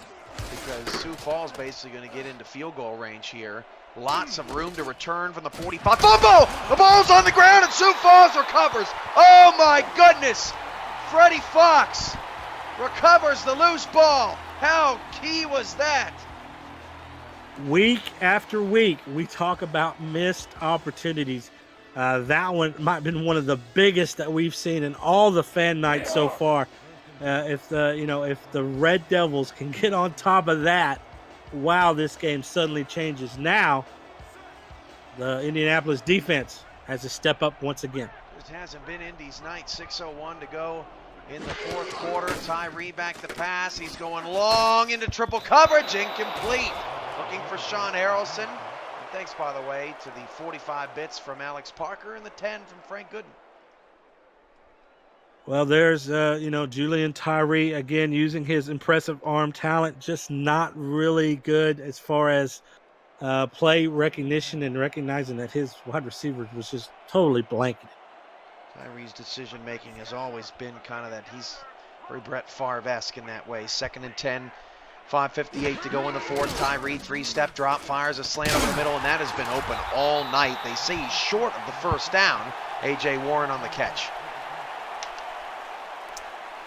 because Sioux Falls basically going to get into field goal range here. Lots of room to return from the 45. Fumble! The ball's on the ground and Sioux Falls recovers. Oh my goodness! Freddie Fox recovers the loose ball. How key was that? Week after week, we talk about missed opportunities. That one might have been one of the biggest that we've seen in all the fan nights so far. If the Red Devils can get on top of that, wow, this game suddenly changes. Now, the Indianapolis defense has to step up once again. It hasn't been Indy's night. 6:01 to go in the fourth quarter. Tyree back the pass. He's going long into triple coverage. Incomplete. Looking for Sean Harrelson. And thanks, by the way, to the 45 bits from Alex Parker and the 10 from Frank Gooden. Well, there's, Julian Tyree, again, using his impressive arm talent, just not really good as far as play recognition and recognizing that his wide receiver was just totally blanketed. Tyree's decision making has always been kind of that he's very Brett Favre-esque in that way. 2nd and 10, 5:58 to go in the fourth. Tyree, 3-step drop, fires a slant over the middle, and that has been open all night. They say he's short of the first down. A.J. Warren on the catch.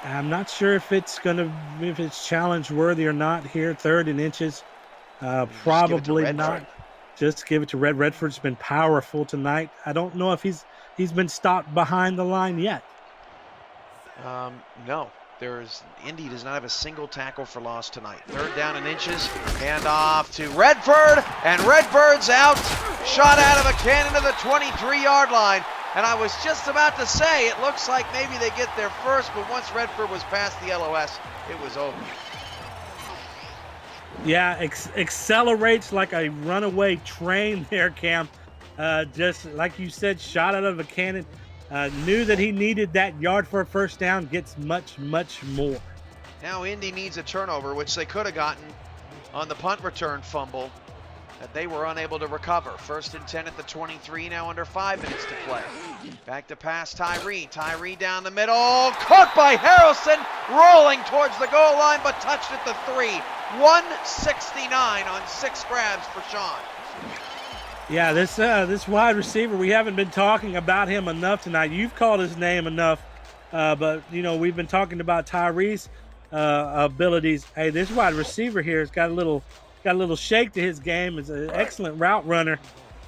I'm not sure if it's challenge worthy or not here. 3rd and inches. Probably not. Just give it to Red. Redford's been powerful tonight. I don't know if he's been stopped behind the line yet. No. Indy does not have a single tackle for loss tonight. 3rd down and inches. Hand off to Redford, and Redford's out. Shot out of a cannon to the 23-yard line. And I was just about to say, it looks like maybe they get there first, but once Redford was past the LOS, it was over. Yeah, accelerates like a runaway train there, Cam. Just like you said, shot out of a cannon. Knew that he needed that yard for a first down, gets much, much more. Now Indy needs a turnover, which they could have gotten on the punt return fumble that they were unable to recover. 1st and 10 at the 23, now under 5 minutes to play. Back to pass Tyree. Tyree down the middle, caught by Harrelson, rolling towards the goal line, but touched at the 3. 169 on 6 grabs for Sean. Yeah, this wide receiver, we haven't been talking about him enough tonight. You've called his name enough, but we've been talking about Tyree's abilities. Hey, this wide receiver here has got a little shake to his game. Is an excellent route runner,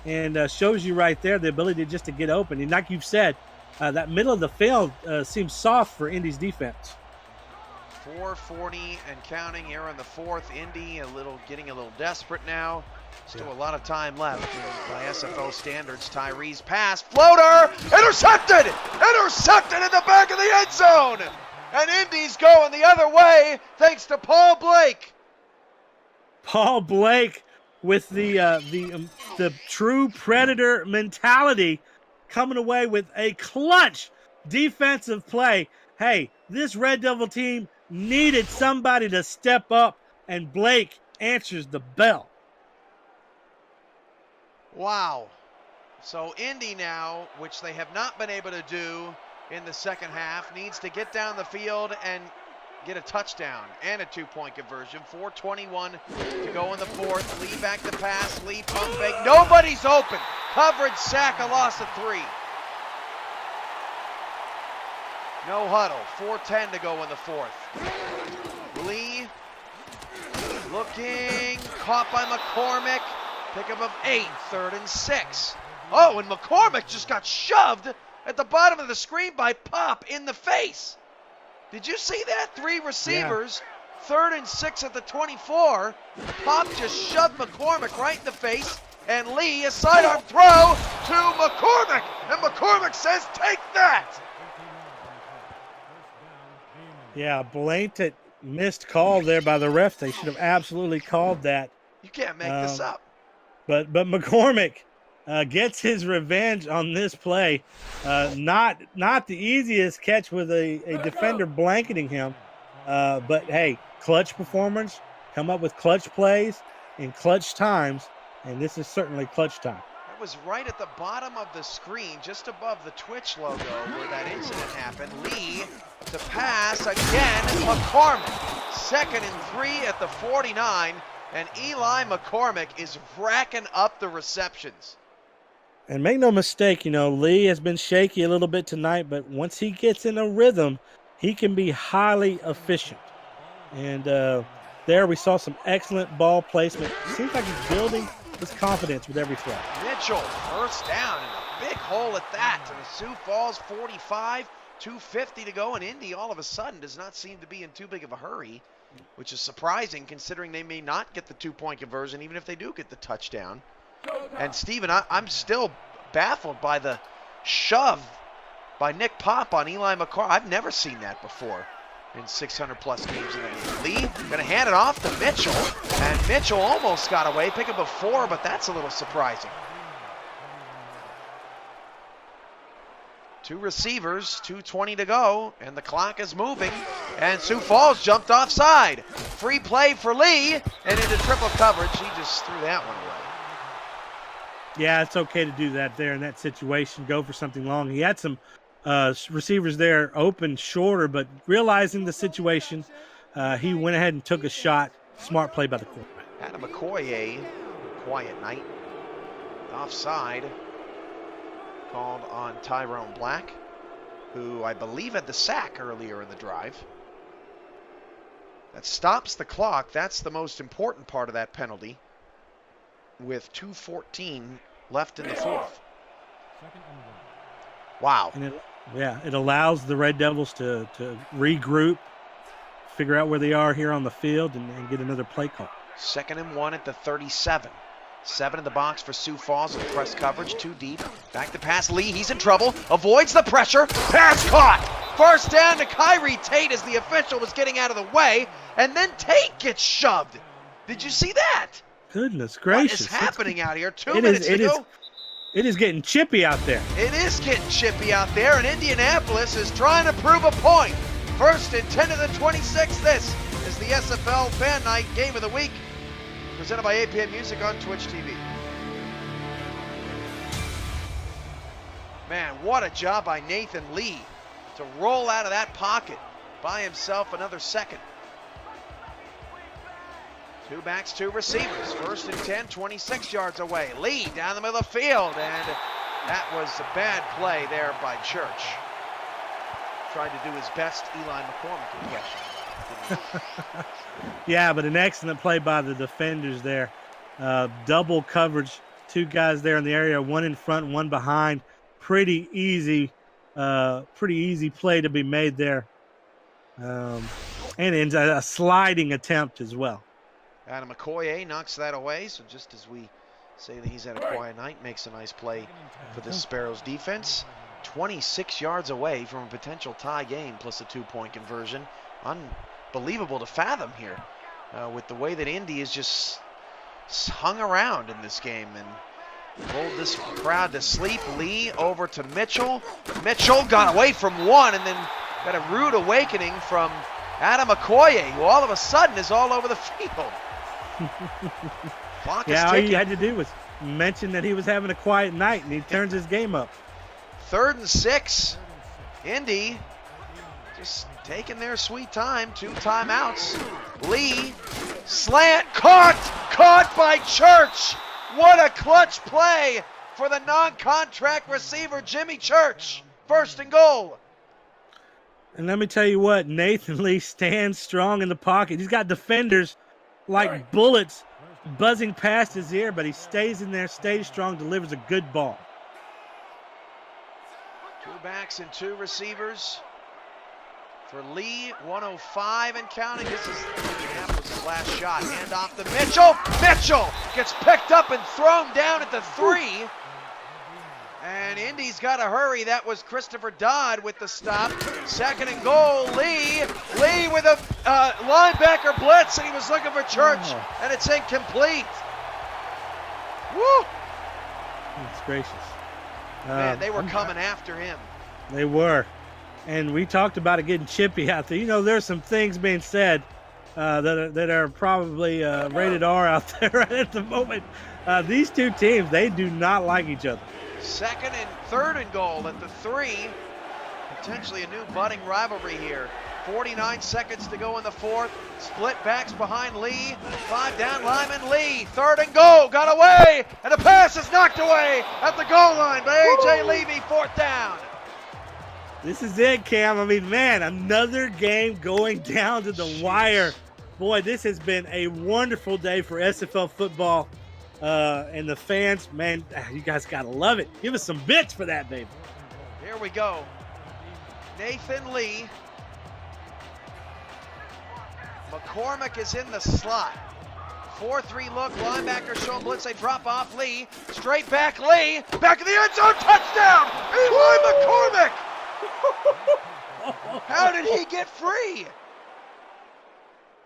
and shows you right there the ability just to get open. And like you've said, that middle of the field seems soft for Indy's defense. 4:40 and counting here in the fourth. Indy getting a little desperate now. Still a lot of time left by SFO standards. Tyree's pass, floater, intercepted in the back of the end zone. And Indy's going the other way thanks to Paul Blake. Paul Blake with the true predator mentality, coming away with a clutch defensive play. Hey, this Red Devil team needed somebody to step up, and Blake answers the bell. Wow. So Indy now, which they have not been able to do in the second half, needs to get down the field and get a touchdown and a 2-point conversion. 4:21 to go in the fourth. Lee back to pass. Lee pump fake. Nobody's open. Coverage, sack, a loss of 3. No huddle. 4:10 to go in the fourth. Lee looking, caught by McCormick. Pickup of 8, 3rd and 6. Oh, and McCormick just got shoved at the bottom of the screen by Pop in the face. Did you see that? 3 receivers, yeah. 3rd and 6 at the 24. Pop just shoved McCormick right in the face, and Lee, a sidearm throw to McCormick, and McCormick says, "Take that!" Yeah, blatant missed call there by the ref. They should have absolutely called that. You can't make this up. But McCormick gets his revenge on this play. Not the easiest catch with a defender blanketing him. But, hey, clutch performance, come up with clutch plays in clutch times, and this is certainly clutch time. It was right at the bottom of the screen, just above the Twitch logo where that incident happened. Lee to pass again, McCormick. 2nd and 3 at the 49. And Eli McCormick is racking up the receptions. And make no mistake, Lee has been shaky a little bit tonight, but once he gets in a rhythm, he can be highly efficient. And there we saw some excellent ball placement. Seems like he's building his confidence with every throw. Mitchell, first down, and a big hole at that to the Sioux Falls 45, 2:50 to go, and Indy all of a sudden does not seem to be in too big of a hurry, which is surprising considering they may not get the 2-point conversion even if they do get the touchdown. And Steven, I'm still baffled by the shove by Nick Pop on Eli McCarr. I've never seen that before in 600-plus games in the league. Lee going to hand it off to Mitchell, and Mitchell almost got away. Pick up a 4, but that's a little surprising. 2 receivers, 2:20 to go, and the clock is moving. And Sioux Falls jumped offside. Free play for Lee, and into triple coverage. He just threw that one away. Yeah, it's okay to do that there in that situation. Go for something long. He had some receivers there open shorter, but realizing the situation, he went ahead and took a shot. Smart play by the quarterback. Adam McCoy, quiet night. Offside called on Tyrone Black, who I believe had the sack earlier in the drive. That stops the clock. That's the most important part of that penalty, with 2:14 left in the fourth. Wow. And it allows the Red Devils to regroup, figure out where they are here on the field, and get another play call. 2nd and 1 at the 37. 7 in the box for Sioux Falls with press coverage, too deep. Back to pass, Lee, he's in trouble, avoids the pressure, pass caught! First down to Kyrie Tate as the official was getting out of the way, and then Tate gets shoved. Did you see that? Goodness gracious. What is happening out here? 2 minutes to go. It is getting chippy out there. It is getting chippy out there, and Indianapolis is trying to prove a point. 1st and 10 to the 26. This is the SFL Fan Night Game of the Week, presented by APM Music on Twitch TV. Man, what a job by Nathan Lee to roll out of that pocket by himself another second. 2 backs, 2 receivers. 1st and 10, 26 yards away. Lee down the middle of the field, and that was a bad play there by Church. Tried to do his best Eli McCormick impression. Yeah, but an excellent play by the defenders there. Double coverage, 2 guys there in the area, 1 in front, 1 behind. Pretty easy play to be made there. And a sliding attempt as well. Adam McCoy knocks that away, so just as we say that he's had a quiet night, makes a nice play for the Sparrows defense. 26 yards away from a potential tie game plus a 2-point conversion. Unbelievable to fathom here with the way that Indy is just hung around in this game and pulled this crowd to sleep. Lee over to Mitchell. Mitchell got away from one and then got a rude awakening from Adam McCoy, who all of a sudden is all over the field. All you had to do was mention that he was having a quiet night, and he turns his game up. 3rd and 6. Indy just taking their sweet time. 2 timeouts. Lee, slant, caught by Church. What a clutch play for the non-contract receiver, Jimmy Church. 1st and goal. And let me tell you what, Nathan Lee stands strong in the pocket. He's got defenders like bullets buzzing past his ear, but he stays in there, stays strong, delivers a good ball. 2 backs and 2 receivers for Lee, 105 and counting. This is Indianapolis' last shot. Hand off to Mitchell. Mitchell gets picked up and thrown down at the 3. And Indy's got to hurry. That was Christopher Dodd with the stop. 2nd and goal, Lee. Lee with a linebacker blitz, and he was looking for Church, and it's incomplete. Woo! That's gracious. Man, they were coming after him. They were. And we talked about it getting chippy out there. You know, there's some things being said that are probably rated R out there right at the moment. These 2 teams, they do not like each other. 2nd and 3rd and goal at the 3. Potentially a new budding rivalry here. 49 seconds to go in the 4th. Split backs behind Lee. 5 down, Lyman. Lee, 3rd and goal. Got away, and the pass is knocked away at the goal line by A.J. Levy. 4th down. This is it, Cam. I mean, man, another game going down to the wire. Boy, this has been a wonderful day for SFL football. And the fans, man, you guys got to love it. Give us some bits for that, baby. Here we go. Nathan Lee. McCormick is in the slot. 4-3 look, linebacker showing blitz, they drop off Lee. Straight back Lee, back of the end zone, touchdown! Eli McCormick! How did he get free?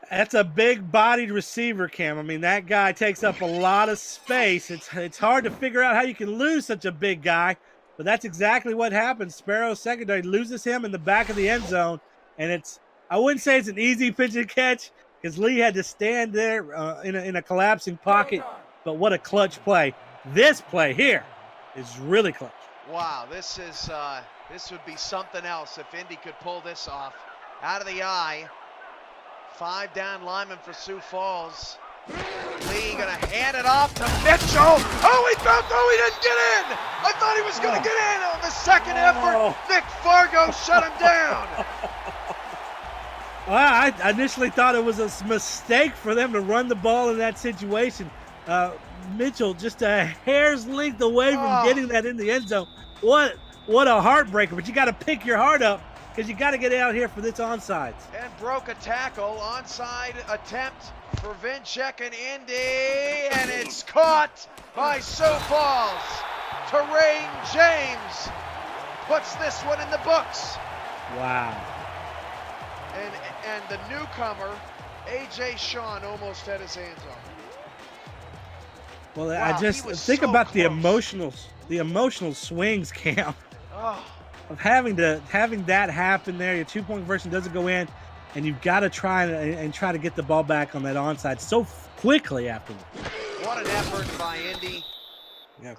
That's a big-bodied receiver, Cam. I mean, that guy takes up a lot of space. It's hard to figure out how you can lose such a big guy, but that's exactly what happens. Sparrow secondary loses him in the back of the end zone, and I wouldn't say it's an easy pitch and catch because Lee had to stand there in a collapsing pocket, but what a clutch play. This play here is really close. Wow, this would be something else if Indy could pull this off. Out of the eye. 5 down linemen for Sioux Falls. Lee gonna hand it off to Mitchell. Oh, he didn't get in. I thought he was gonna get in on the second effort. Nick Fargo shut him down. Well, I initially thought it was a mistake for them to run the ball in that situation. Mitchell just a hair's length away from getting that in the end zone. What a heartbreaker, but you got to pick your heart up because you got to get out here for this onside. And broke a tackle, onside attempt for Vinchek and Indy, and it's caught by Sioux Falls. Terrain James puts this one in the books. Wow. And the newcomer, A.J. Sean, almost had his hands on it. Well, wow, I just think about the emotional swings, Cam, of having that happen there. Your 2-point conversion doesn't go in, and you've got to try to get the ball back on that onside so quickly afterwards. What an effort by Indy. Yeah.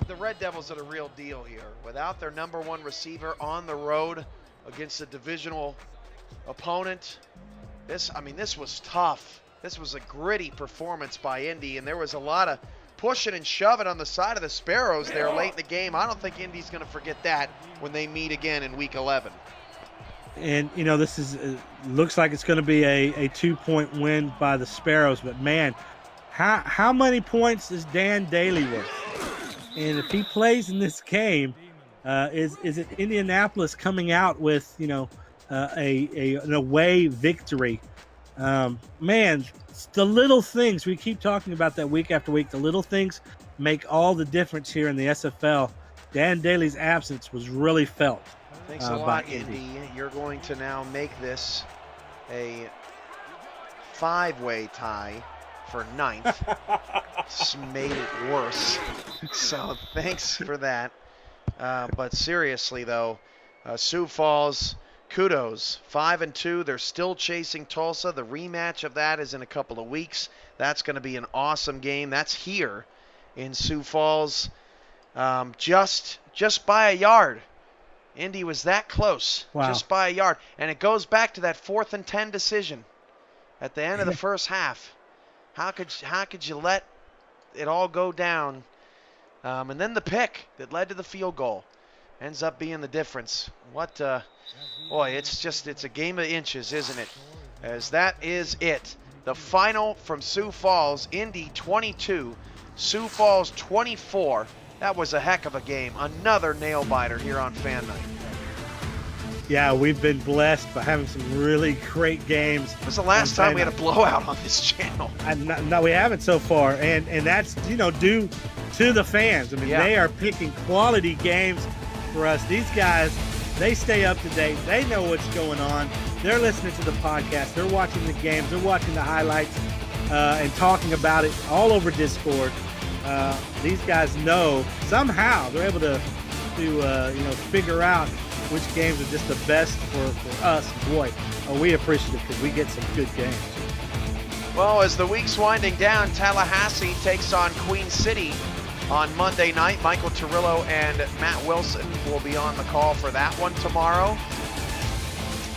The Red Devils are the real deal here. Without their number 1 receiver on the road against a divisional opponent, this was tough. This was a gritty performance by Indy, and there was a lot of pushing and shoving on the side of the Sparrows there late in the game. I don't think Indy's going to forget that when they meet again in Week 11. And, this looks like it's going to be a 2-point win by the Sparrows, but, man, how many points is Dan Daly worth? And if he plays in this game, is it Indianapolis coming out with, an away victory? Man, it's the little things. We keep talking about that week after week. The little things make all the difference here in the SFL. Dan Daly's absence was really felt. Thanks a lot, Indy. You're going to now make this a 5-way tie for 9th. Just made it worse. So thanks for that. But seriously, though, Sioux Falls, kudos. 5-2. They're still chasing Tulsa. The rematch of that is in a couple of weeks. That's going to be an awesome game. That's here in Sioux Falls. Just by a yard. Indy was that close. Wow. Just by a yard. And it goes back to that 4th and 10 decision at the end of the first half. How could you let it all go down? And then the pick that led to the field goal ends up being the difference. Boy, it's a game of inches, isn't it? As that is it. The final from Sioux Falls, Indy 22, Sioux Falls 24. That was a heck of a game. Another nail-biter here on Fan Night. Yeah, we've been blessed by having some really great games. This was the last time we had a blowout on this channel. No, we haven't so far. And that's, due to the fans. They are picking quality games for us. These guys, they stay up to date. They know what's going on. They're listening to the podcast. They're watching the games. They're watching the highlights and talking about it all over Discord. These guys know somehow they're able to figure out which games are just the best for us. Boy, are we appreciative because we get some good games. Well, as the week's winding down, Tallahassee takes on Queen City on Monday night. Michael Turillo and Matt Wilson will be on the call for that one tomorrow.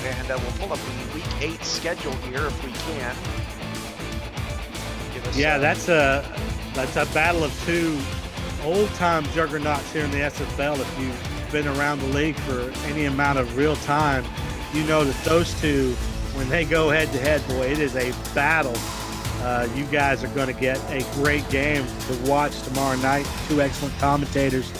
And we'll pull up the Week 8 schedule here if we can. That's a battle of two old-time juggernauts here in the SFL. If you've been around the league for any amount of real time, you know that those two, when they go head-to-head, boy, it is a battle. You guys are going to get a great game to watch tomorrow night. 2 excellent commentators.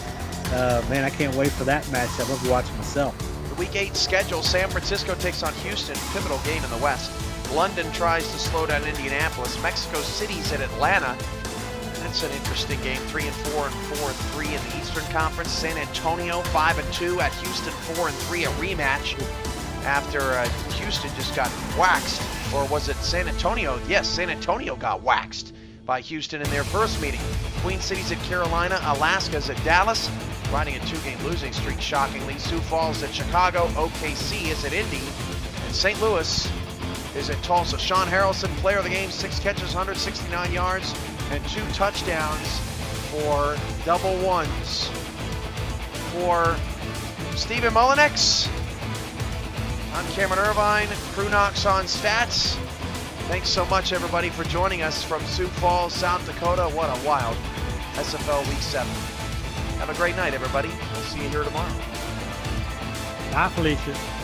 Man, I can't wait for that matchup. I'll be watching myself. The Week 8 schedule, San Francisco takes on Houston, pivotal game in the West. London tries to slow down Indianapolis. Mexico City's at Atlanta. That's an interesting game. 3-4 and 4-3 in the Eastern Conference. San Antonio 5-2 at Houston 4-3, a rematch after Houston just got waxed. Or was it San Antonio? Yes, San Antonio got waxed by Houston in their first meeting. Queen City's at Carolina. Alaska's at Dallas, riding a 2-game losing streak, shockingly. Sioux Falls at Chicago. OKC is at Indy. And St. Louis is at Tulsa. Sean Harrelson, player of the game, 6 catches, 169 yards, and 2 touchdowns for double ones. For Stephen Mullinex, I'm Cameron Irvine, Crew Knox on Stats. Thanks so much, everybody, for joining us from Sioux Falls, South Dakota. What a wild SFL Week 7. Have a great night, everybody. We'll see you here tomorrow. Bye, Felicia.